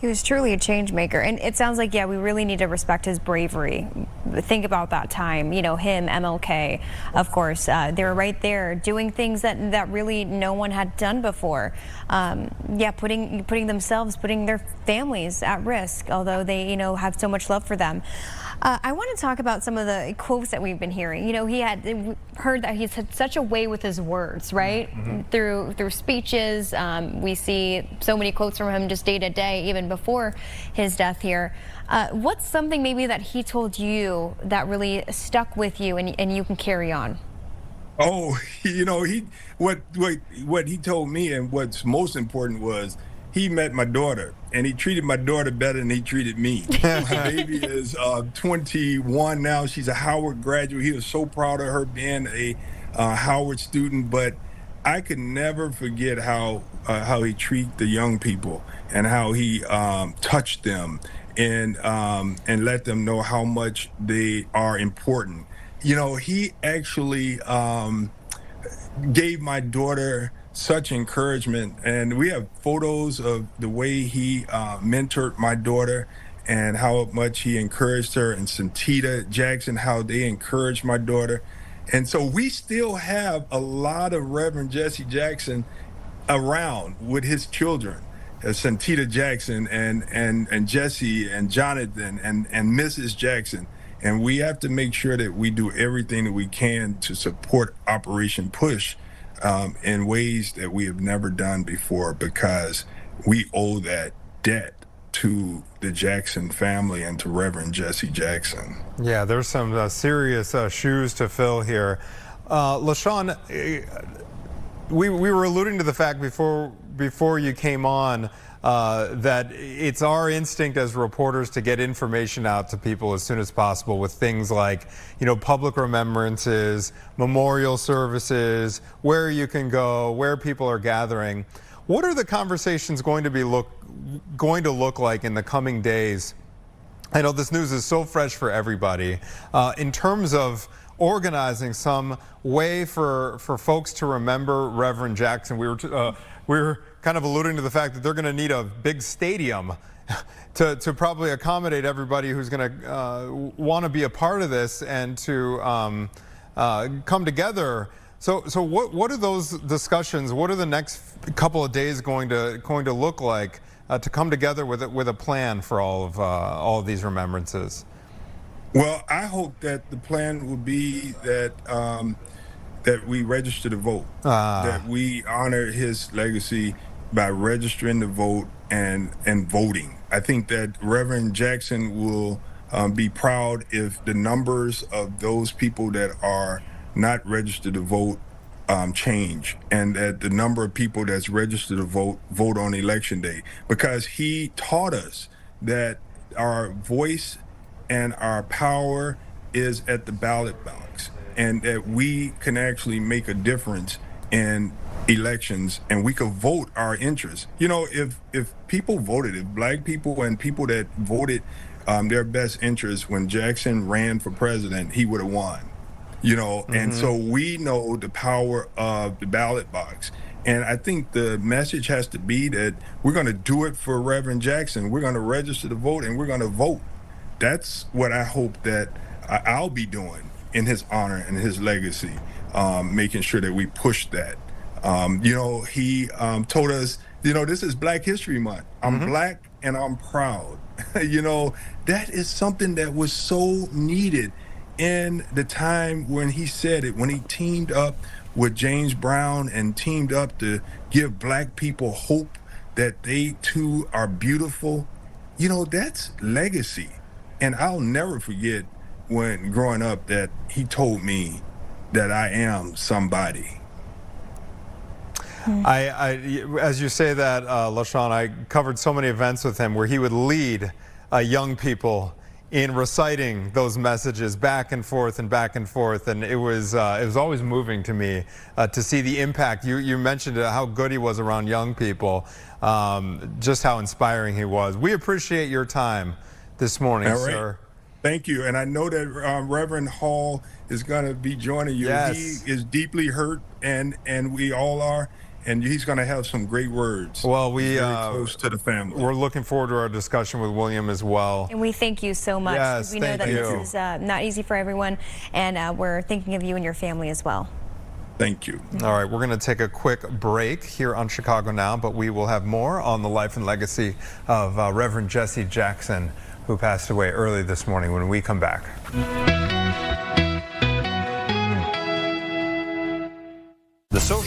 He was truly a change maker. And it sounds like, we really need to respect his bravery. Think about that time, him, MLK, of course. They were right there doing things that really no one had done before. Putting their families at risk, although they, have so much love for them. I want to talk about some of the quotes that we've been hearing. He had heard that he's had such a way with his words, right? Through speeches. We see so many quotes from him just day to day, even before his death here. What's something maybe that he told you that really stuck with you and you can carry on? Oh, what he told me, and what's most important was he met my daughter, and he treated my daughter better than he treated me. My baby is 21 now. She's a Howard graduate. He was so proud of her being a Howard student, but I could never forget how he treated the young people and how he touched them and let them know how much they are important. He actually gave my daughter such encouragement, and we have photos of the way he mentored my daughter and how much he encouraged her, and Santita Jackson, how they encouraged my daughter. And so we still have a lot of Reverend Jesse Jackson around with his children, Santita Jackson and Jesse and Jonathan and Mrs. Jackson. And we have to make sure that we do everything that we can to support Operation Push in ways that we have never done before, because we owe that debt to the Jackson family and to Reverend Jesse Jackson. Yeah, there's some serious shoes to fill here. LaShawn, we were alluding to the fact before you came on that it's our instinct as reporters to get information out to people as soon as possible with things like, public remembrances, memorial services, where you can go, where people are gathering. What are the conversations going to look like in the coming days? I know this news is so fresh for everybody. In terms of organizing some way for folks to remember Reverend Jackson, we were kind of alluding to the fact that they're going to need a big stadium to probably accommodate everybody who's going to want to be a part of this and to come together. So what are those discussions? What are the next couple of days going to look like to come together with a plan for all of these remembrances? Well, I hope that the plan will be that we register to vote, that we honor his legacy by registering to vote and voting. I think that Reverend Jackson will be proud if the numbers of those people that are not registered to vote change, and that the number of people that's registered to vote on election day, because he taught us that our voice and our power is at the ballot box, and that we can actually make a difference in elections, and we could vote our interests. If people voted, if black people and people that voted their best interests when Jackson ran for president, he would have won. And so we know the power of the ballot box. And I think the message has to be that we're going to do it for Reverend Jackson. We're going to register to vote, and we're going to vote. That's what I hope that I'll be doing in his honor and his legacy, making sure that we push that He told us, this is Black History Month. I'm Black and I'm proud. That is something that was so needed in the time when he said it, when he teamed up with James Brown and teamed up to give Black people hope that they too are beautiful. That's legacy. And I'll never forget when growing up that he told me that I am somebody. As you say that, LaShawn, I covered so many events with him where he would lead young people in reciting those messages back and forth, and it was always moving to me to see the impact. You mentioned how good he was around young people, just how inspiring he was. We appreciate your time this morning, sir. Thank you. And I know that Reverend Hall is going to be joining you. Yes. He is deeply hurt, and we all are. And he's going to have some great words. Well, very close to the family. We're looking forward to our discussion with William as well. And we thank you so much. Yes, we know that thank you. this is not easy for everyone, and we're thinking of you and your family as well. Thank you. All right, we're going to take a quick break here on Chicago Now, but we will have more on the life and legacy of Reverend Jesse Jackson, who passed away early this morning, when we come back. The social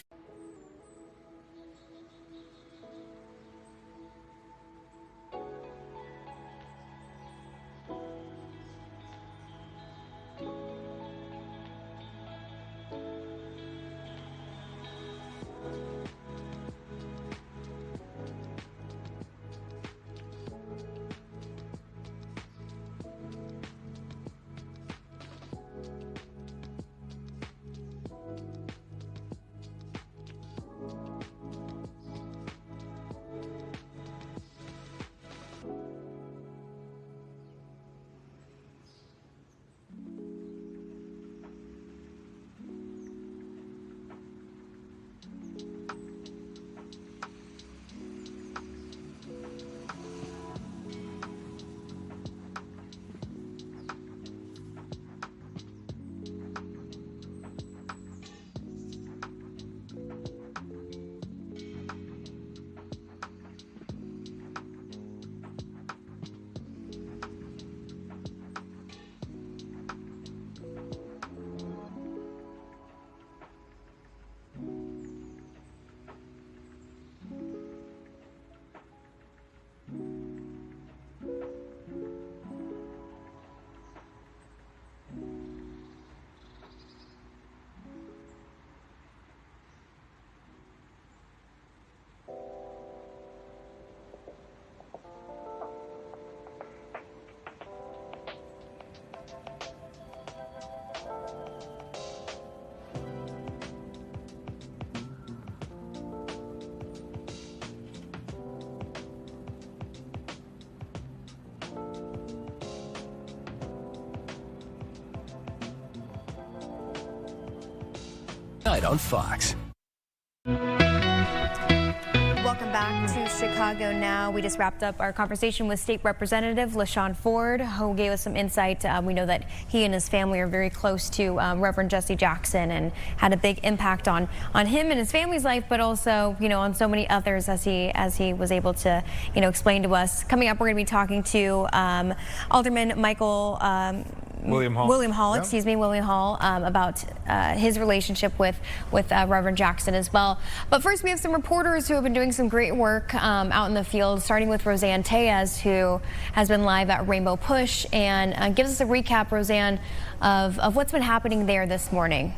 on Fox. Welcome back to Chicago Now. We just wrapped up our conversation with State Representative LaShawn Ford, who gave us some insight. We know that he and his family are very close to Reverend Jesse Jackson, and had a big impact on him and his family's life, but also, on so many others, as he was able to, explain to us. Coming up, we're going to be talking to Alderman William Hall, about his relationship with Reverend Jackson as well. But first, we have some reporters who have been doing some great work out in the field, starting with Roseanne Tellez, who has been live at Rainbow Push, and gives us a recap, Roseanne, of what's been happening there this morning.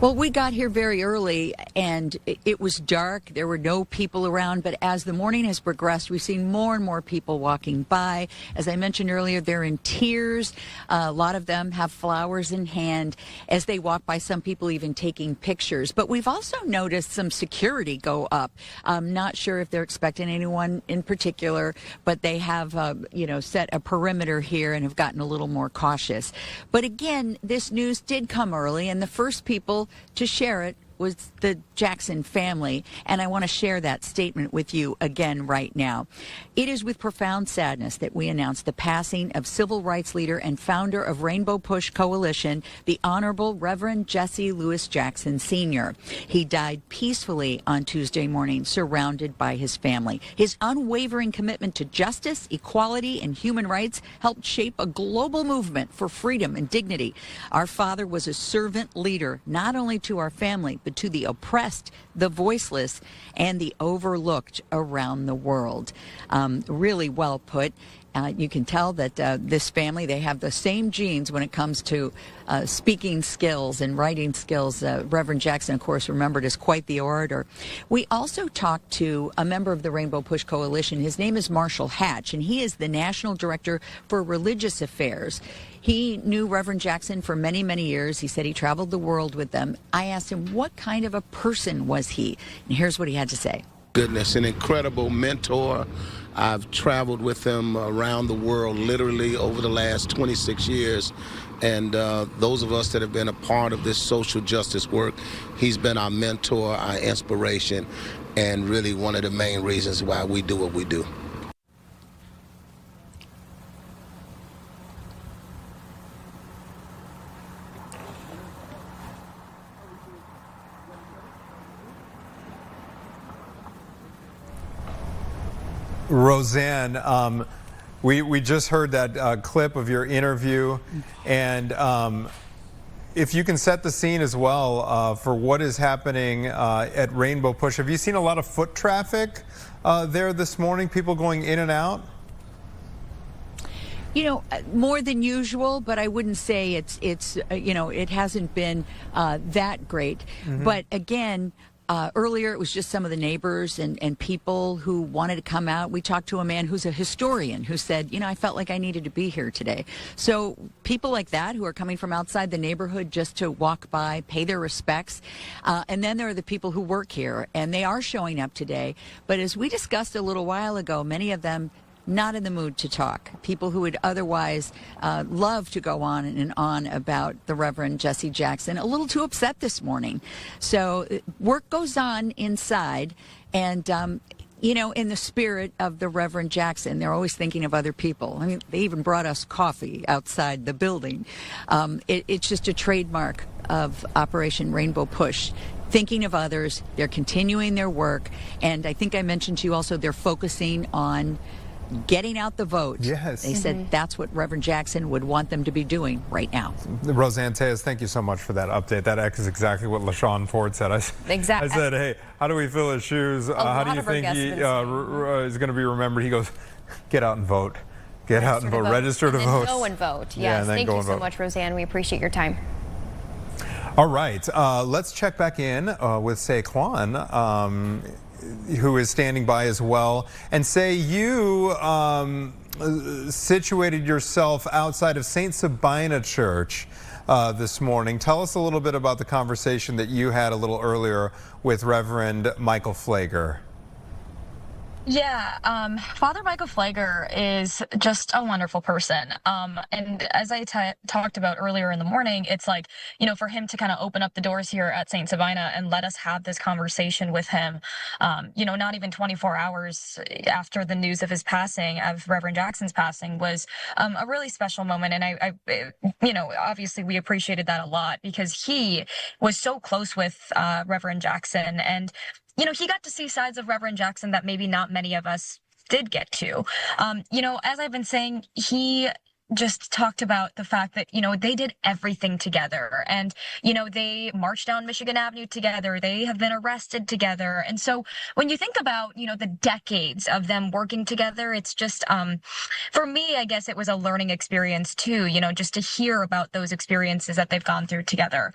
Well, we got here very early, and it was dark. There were no people around, but as the morning has progressed, we've seen more and more people walking by. As I mentioned earlier, they're in tears. A lot of them have flowers in hand as they walk by, some people even taking pictures. But we've also noticed some security go up. I'm not sure if they're expecting anyone in particular, but they have, set a perimeter here and have gotten a little more cautious. But again, this news did come early, and the first people to share it was the Jackson family, and I want to share that statement with you again right now. It is with profound sadness that we announce the passing of civil rights leader and founder of Rainbow Push Coalition, the Honorable Reverend Jesse Louis Jackson Sr. He died peacefully on Tuesday morning, surrounded by his family. His unwavering commitment to justice, equality, and human rights helped shape a global movement for freedom and dignity. Our father was a servant leader, not only to our family, but to the oppressed, the voiceless, and the overlooked around the world. Really well put. You can tell that this family, they have the same genes when it comes to speaking skills and writing skills. Reverend Jackson, of course, remembered as quite the orator. We also talked to a member of the Rainbow Push Coalition. His name is Marshall Hatch, and he is the National Director for Religious Affairs. He knew Reverend Jackson for many, many years. He said he traveled the world with them. I asked him, what kind of a person was he? And here's what he had to say. Goodness, an incredible mentor. I've traveled with him around the world literally over the last 26 years. And those of us that have been a part of this social justice work, he's been our mentor, our inspiration, and really one of the main reasons why we do what we do. Roseanne, we just heard that clip of your interview, and if you can set the scene as well for what is happening at Rainbow Push. Have you seen a lot of foot traffic there this morning, people going in and out? You know, more than usual, but I wouldn't say it's you know, it hasn't been that great. Mm-hmm. But again, earlier, it was just some of the neighbors and people who wanted to come out. We talked to a man who's a historian who said, you know, I felt like I needed to be here today. So people like that who are coming from outside the neighborhood just to walk by, pay their respects. And then there are the people who work here, and they are showing up today. But as we discussed a little while ago, many of them not in the mood to talk. People who would otherwise love to go on and on about the Reverend Jesse Jackson, a little too upset this morning. So work goes on inside, and you know, in the spirit of the Reverend Jackson, they're always thinking of other people. I mean, they even brought us coffee outside the building. It's just a trademark of Operation Rainbow Push. Thinking of others, they're continuing their work, and I think I mentioned to you also they're focusing on getting out the vote. Yes. They said that's what Reverend Jackson would want them to be doing right now. Roseanne Tejas, thank you so much for that update. That echoes exactly what LaShawn Ford said. Exactly. I said, hey, how do we fill his shoes? How do you think he is going to be remembered? He goes, get out and vote. Get out and vote. Register to vote. Go and vote. Yes. Thank you so much, Roseanne. We appreciate your time. All right. Let's check back in with Saquon, who is standing by as well. And say, you situated yourself outside of St. Sabina Church this morning. Tell us a little bit about the conversation that you had a little earlier with Reverend Michael Flannry. Yeah, Father Michael Flannry is just a wonderful person. And as I talked about earlier in the morning, it's like, you know, for him to kind of open up the doors here at St. Sabina and let us have this conversation with him, you know, not even 24 hours after the news of his passing, of Reverend Jackson's passing, was a really special moment. And I, you know, obviously we appreciated that a lot because he was so close with Reverend Jackson, and you know, he got to see sides of Reverend Jackson that maybe not many of us did get to. You know, as I've been saying, he just talked about the fact that, you know, they did everything together, and, you know, they marched down Michigan Avenue together. They have been arrested together. And so when you think about, you know, the decades of them working together, it's just, for me, I guess it was a learning experience too, you know, just to hear about those experiences that they've gone through together.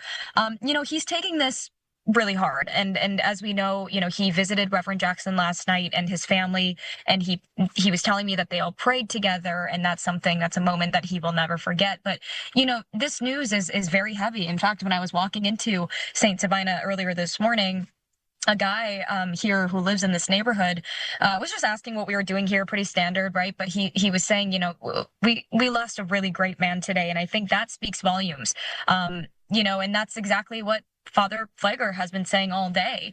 You know, he's taking this really hard. And as we know, you know, he visited Reverend Jackson last night and his family, and he was telling me that they all prayed together, and that's a moment that he will never forget. But, you know, this news is very heavy. In fact, when I was walking into St. Sabina earlier this morning, a guy here who lives in this neighborhood was just asking what we were doing here, pretty standard, right? But he was saying, you know, we lost a really great man today, and I think that speaks volumes. You know, and that's exactly what Father Flagler has been saying all day.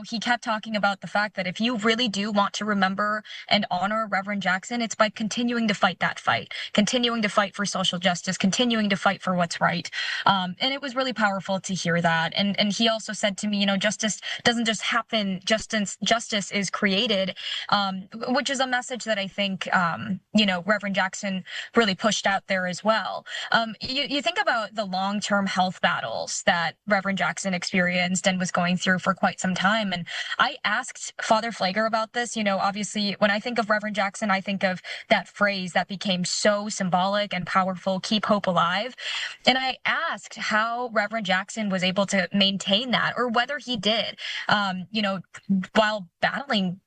He kept talking about the fact that if you really do want to remember and honor Reverend Jackson, it's by continuing to fight that fight, continuing to fight for social justice, continuing to fight for what's right. And it was really powerful to hear that. And he also said to me, justice doesn't just happen, justice is created, which is a message that I think, Reverend Jackson really pushed out there as well. You think about the long-term health battles that Reverend Jackson experienced and was going through for quite some time. And I asked Father Flagler about this. Obviously, when I think of Reverend Jackson, I think of that phrase that became so symbolic and powerful, keep hope alive. And I asked how Reverend Jackson was able to maintain that, or whether he did, while battling,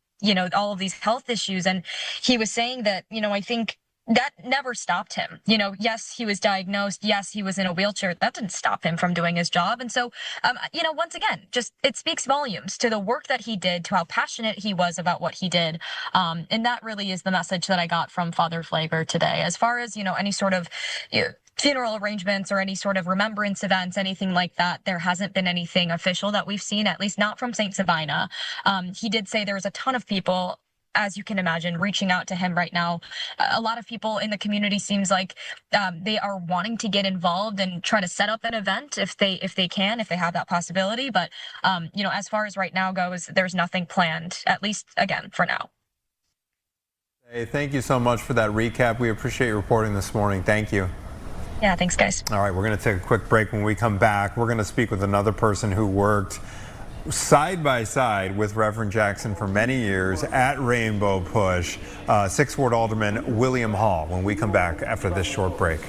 all of these health issues. And he was saying that, I think that never stopped him. Yes, he was diagnosed. Yes, he was in a wheelchair. That didn't stop him from doing his job. And so, once again, just it speaks volumes to the work that he did, to how passionate he was about what he did. And that really is the message that I got from Father Flagler today. As far as, any sort of funeral arrangements or any sort of remembrance events, anything like that, there hasn't been anything official that we've seen, at least not from St. Sabina. He did say there was a ton of people, as you can imagine, reaching out to him right now. A lot of people in the community seems like they are wanting to get involved and try to set up an event if they have that possibility. But, as far as right now goes, there's nothing planned, at least, again, for now. Hey, thank you so much for that recap. We appreciate your reporting this morning. Thank you. Yeah, thanks, guys. All right, we're going to take a quick break. When we come back, we're going to speak with another person who worked side by side with Reverend Jackson for many years at Rainbow Push, 6th Ward Alderman William Hall, when we come back after this short break.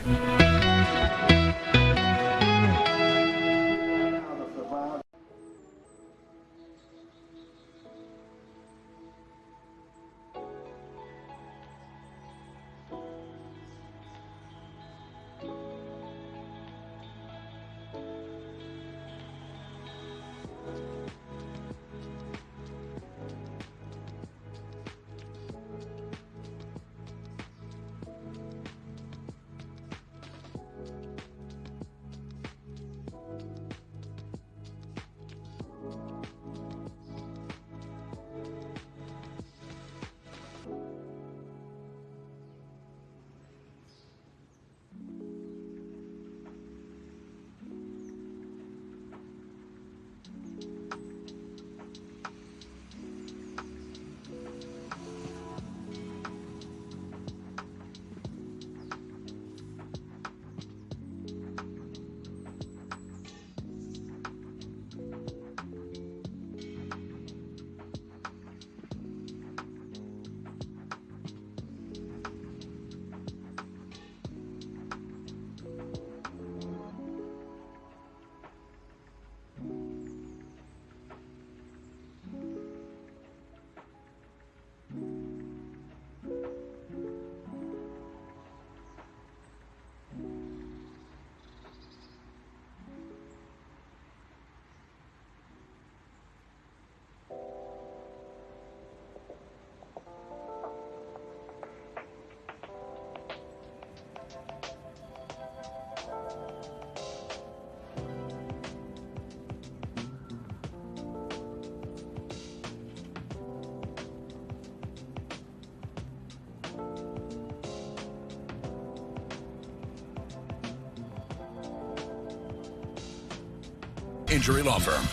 Injury Law Firm.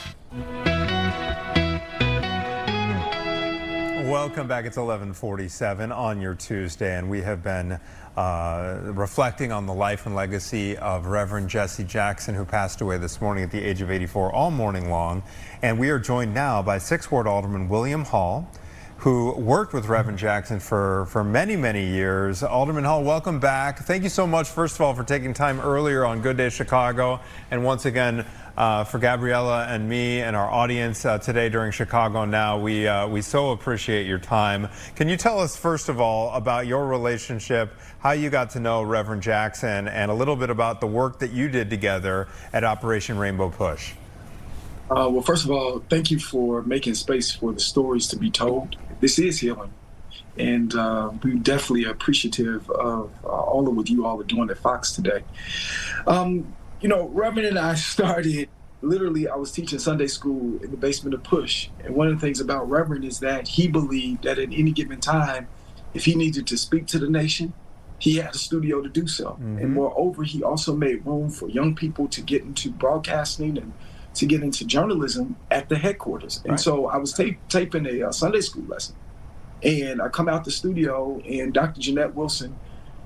Welcome back. It's 11:47 on your Tuesday, and we have been reflecting on the life and legacy of Reverend Jesse Jackson, who passed away this morning at the age of 84, all morning long. And we are joined now by 6th Ward Alderman William Hall, who worked with Reverend Jackson for many, many years. Alderman Hall, welcome back. Thank you so much, first of all, for taking time earlier on Good Day Chicago, and once again, for Gabriella and me and our audience today during Chicago Now. We so appreciate your time. Can you tell us, first of all, about your relationship, how you got to know Reverend Jackson, and a little bit about the work that you did together at Operation Rainbow Push? Well, first of all, thank you for making space for the stories to be told. This is healing, and we're definitely appreciative of all of what you all are doing at Fox today. Reverend and I started literally, I was teaching Sunday school in the basement of Push. And one of the things about Reverend is that he believed that at any given time, if he needed to speak to the nation, he had a studio to do so. And moreover, he also made room for young people to get into broadcasting and to get into journalism at the headquarters. And so I was taping a Sunday school lesson. And I come out the studio, and Dr. Jeanette Wilson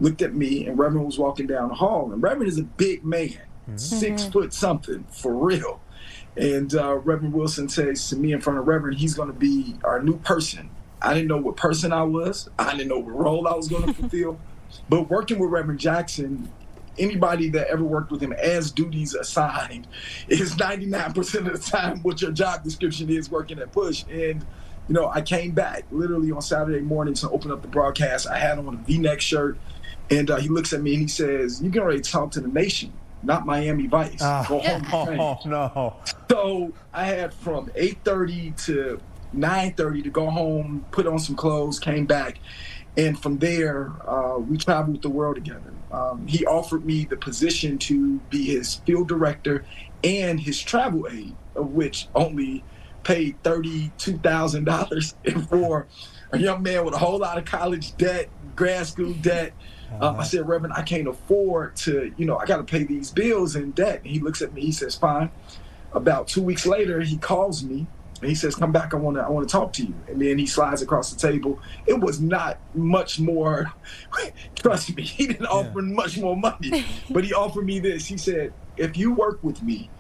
looked at me, and Reverend was walking down the hall. And Reverend is a big man, 6 foot something, for real. And Reverend Wilson says to me in front of Reverend, he's going to be our new person. I didn't know what person I was. I didn't know what role I was going to fulfill. But working with Reverend Jackson, anybody that ever worked with him as duties assigned is 99% of the time what your job description is working at Push. And you know, I came back literally on Saturday morning to open up the broadcast. I had on a V-neck shirt, and he looks at me and he says, "You can already talk to the nation, not Miami Vice. Go home." Oh, no. So I had from 8:30 to 9:30 to go home, put on some clothes, came back, and from there we traveled the world together. He offered me the position to be his field director and his travel aide, of which only paid $32,000, and for a young man with a whole lot of college debt, grad school debt, I said, "Reverend, I can't afford to, I got to pay these bills in debt." And he looks at me, he says, "Fine." About 2 weeks later, he calls me and he says, "Come back, I want to talk to you." And then he slides across the table. It was not much more, trust me, he didn't offer much more money, but he offered me this. He said, "If you work with me,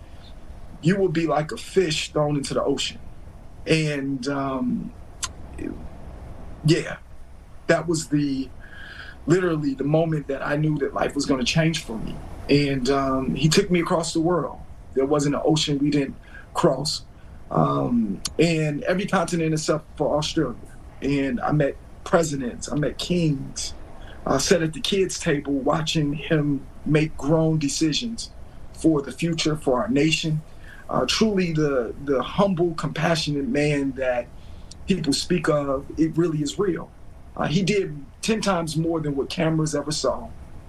you will be like a fish thrown into the ocean." And that was literally the moment that I knew that life was going to change for me. And he took me across the world. There wasn't an ocean we didn't cross. And every continent except for Australia. And I met presidents, I met kings. I sat at the kids' table watching him make grown decisions for the future, for our nation. Truly the humble, compassionate man that people speak of, it really is real. He did 10 times more than what cameras ever saw,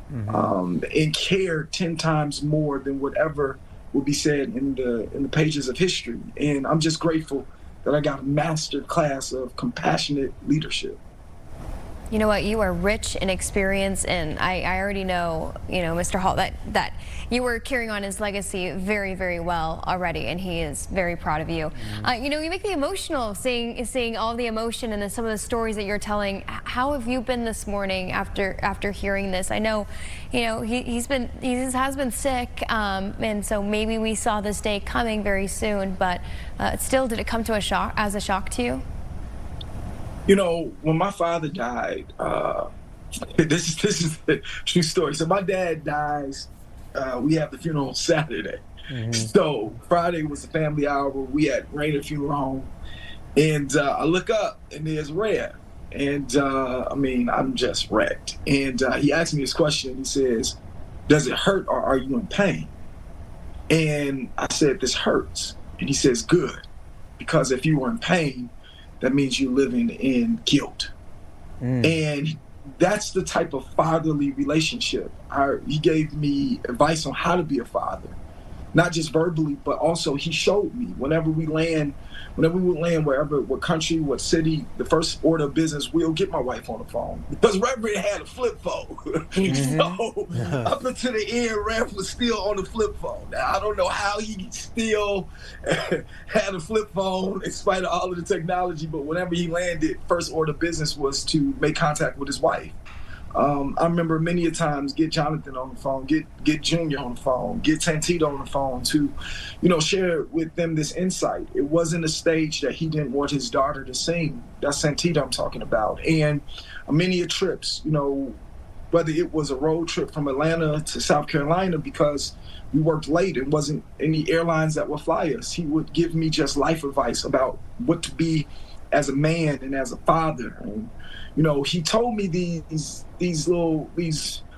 and cared 10 times more than whatever would be said in the pages of history. And I'm just grateful that I got a master class of compassionate leadership. You know what? You are rich in experience, and I already know, Mr. Hall, that you were carrying on his legacy very, very well already, and he is very proud of you. You make me emotional seeing all the emotion and then some of the stories that you're telling. How have you been this morning after hearing this? I know, he has been sick, and so maybe we saw this day coming very soon. But still, did it come to as a shock to you? When my father died, this is a true story. So my dad dies, we have the funeral on Saturday. So Friday was the family hour. We at Rainer Funeral Home. And I look up and there's Rev. And I'm just wrecked. And he asked me this question. He says, "Does it hurt or are you in pain?" And I said, "This hurts." And he says, "Good. Because if you were in pain, that means you're living in guilt." And that's the type of fatherly relationship. He gave me advice on how to be a father, not just verbally, but also he showed me whenever we would land, what country, what city, the first order of business, we'll get my wife on the phone. Because Reverend had a flip phone. So up until the end, Rev was still on the flip phone. Now, I don't know how he still had a flip phone in spite of all of the technology, but whenever he landed, first order of business was to make contact with his wife. I remember many a times get Jonathan on the phone, get Junior on the phone, get Santita on the phone to, share with them this insight. It wasn't a stage that he didn't want his daughter to sing. That's Santita I'm talking about. And many a trips, whether it was a road trip from Atlanta to South Carolina because we worked late and wasn't any airlines that would fly us, he would give me just life advice about what to be as a man and as a father. And he told me these little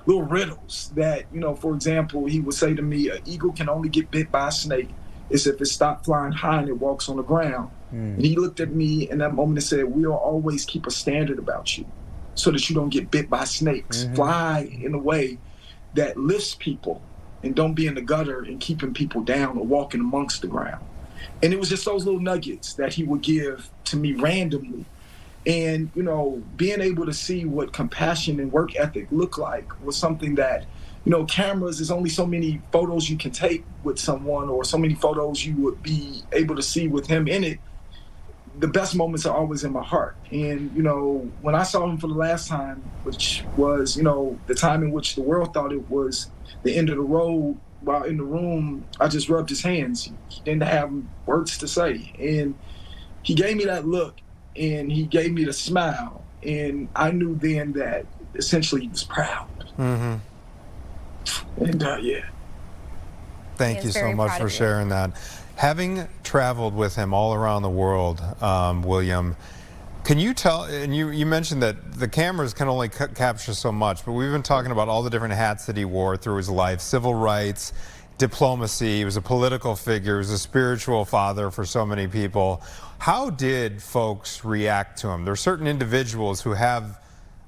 riddles that, for example, he would say to me, "An eagle can only get bit by a snake is if it stopped flying high and it walks on the ground." And he looked at me in that moment and said, "We'll always keep a standard about you so that you don't get bit by snakes. Fly in a way that lifts people and don't be in the gutter and keeping people down or walking amongst the ground. And it was just those little nuggets that he would give to me randomly. And, you know, being able to see what compassion and work ethic look like was something that, you know, cameras, there's only so many photos you can take with someone or so many photos you would be able to see with him in it. The best moments are always in my heart. And, you know, when I saw him for the last time, which was, you know, the time in which the world thought it was the end of the road, while in the room, I just rubbed his hands. He didn't have words to say. And he gave me that look and he gave me the smile. And I knew then that essentially he was proud. Mm-hmm. And yeah. Thank you so much for sharing that. Having traveled with him all around the world, William, can you tell, and you mentioned that the cameras can only capture so much, but we've been talking about all the different hats that he wore through his life: civil rights, diplomacy, he was a political figure, he was a spiritual father for so many people. How did folks react to him? There are certain individuals who have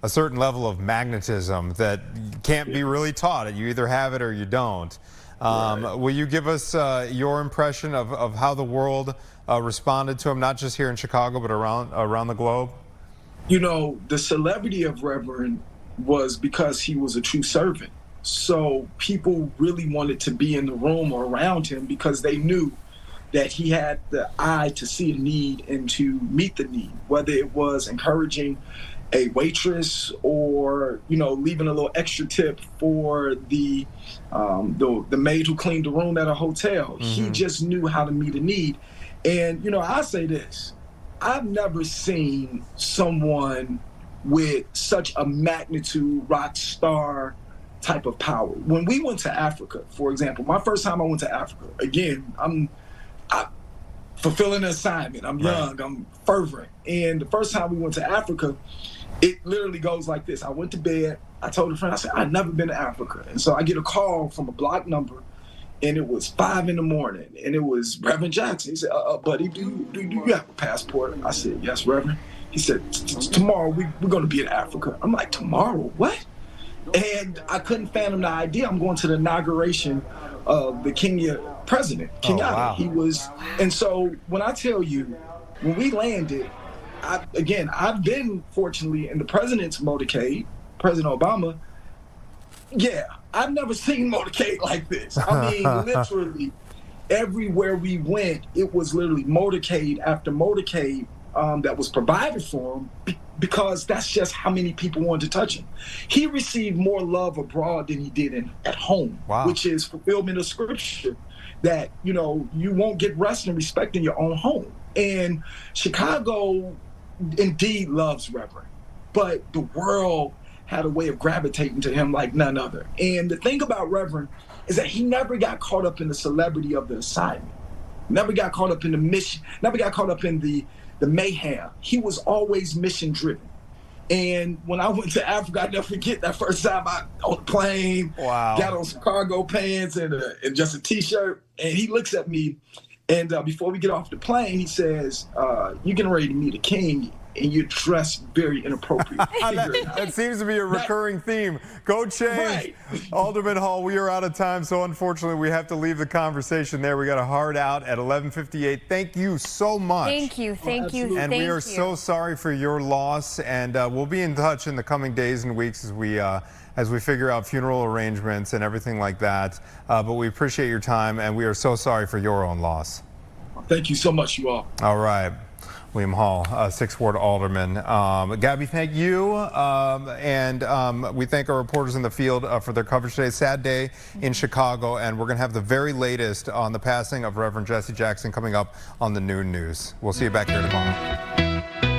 a certain level of magnetism that can't be really taught. You either have it or you don't. Right. Will you give us your impression of how the world responded to him, not just here in Chicago, but around the globe? You know, the celebrity of Reverend was because he was a true servant. So people really wanted to be in the room or around him because they knew that he had the eye to see a need and to meet the need, whether it was encouraging a waitress or, you know, leaving a little extra tip for the maid who cleaned the room at a hotel. Mm-hmm. He just knew how to meet a need. And, you know, I say this, I've never seen someone with such a magnitude rock star type of power. When we went to Africa, for example, my first time I went to Africa, again, I'm fulfilling an assignment. I'm young, right. I'm fervent. And the first time we went to Africa, it literally goes like this. I went to bed. I told a friend, I said, I've never been to Africa. And so I get a call from a block number, and it was 5 a.m, and it was Reverend Jackson. He said, buddy, do you have a passport? I said, yes, Reverend. He said, tomorrow we're going to be in Africa. I'm like, tomorrow? What? And I couldn't fathom the idea. I'm going to the inauguration of the Kenya president, Kenyatta. Oh, wow. He was, and so when I tell you, when we landed, I've been fortunately in the president's motorcade, President Obama. Yeah, I've never seen motorcade like this. I mean, literally everywhere we went, it was literally motorcade after motorcade that was provided for him because that's just how many people wanted to touch him. He received more love abroad than he did at home, wow. Which is fulfillment of scripture that, you know, you won't get rest and respect in your own home. And Chicago indeed loves Reverend, but the world had a way of gravitating to him like none other. And the thing about Reverend is that he never got caught up in the celebrity of the assignment, never got caught up in the mission, never got caught up in the mayhem. He was always mission driven. And when I went to Africa, I never forget that first time I on the plane, wow. Got on some cargo pants and just a t-shirt, and he looks at me, and before we get off the plane, he says, you're getting ready to meet a king, and you're dressed very inappropriate. That seems to be a recurring theme. Go change. Right. Alderman Hall, we are out of time, so unfortunately we have to leave the conversation there. We got a hard out at 11:58. Thank you so much. Thank you. And we are so sorry for your loss, and we'll be in touch in the coming days and weeks as we figure out funeral arrangements and everything like that. But we appreciate your time, and we are so sorry for your own loss. Thank you so much, you all. All right. William Hall, 6th Ward Alderman. Gabby, thank you. And we thank our reporters in the field for their coverage today. Sad day in Chicago, and we're going to have the very latest on the passing of Reverend Jesse Jackson coming up on the noon news. We'll see you back here tomorrow.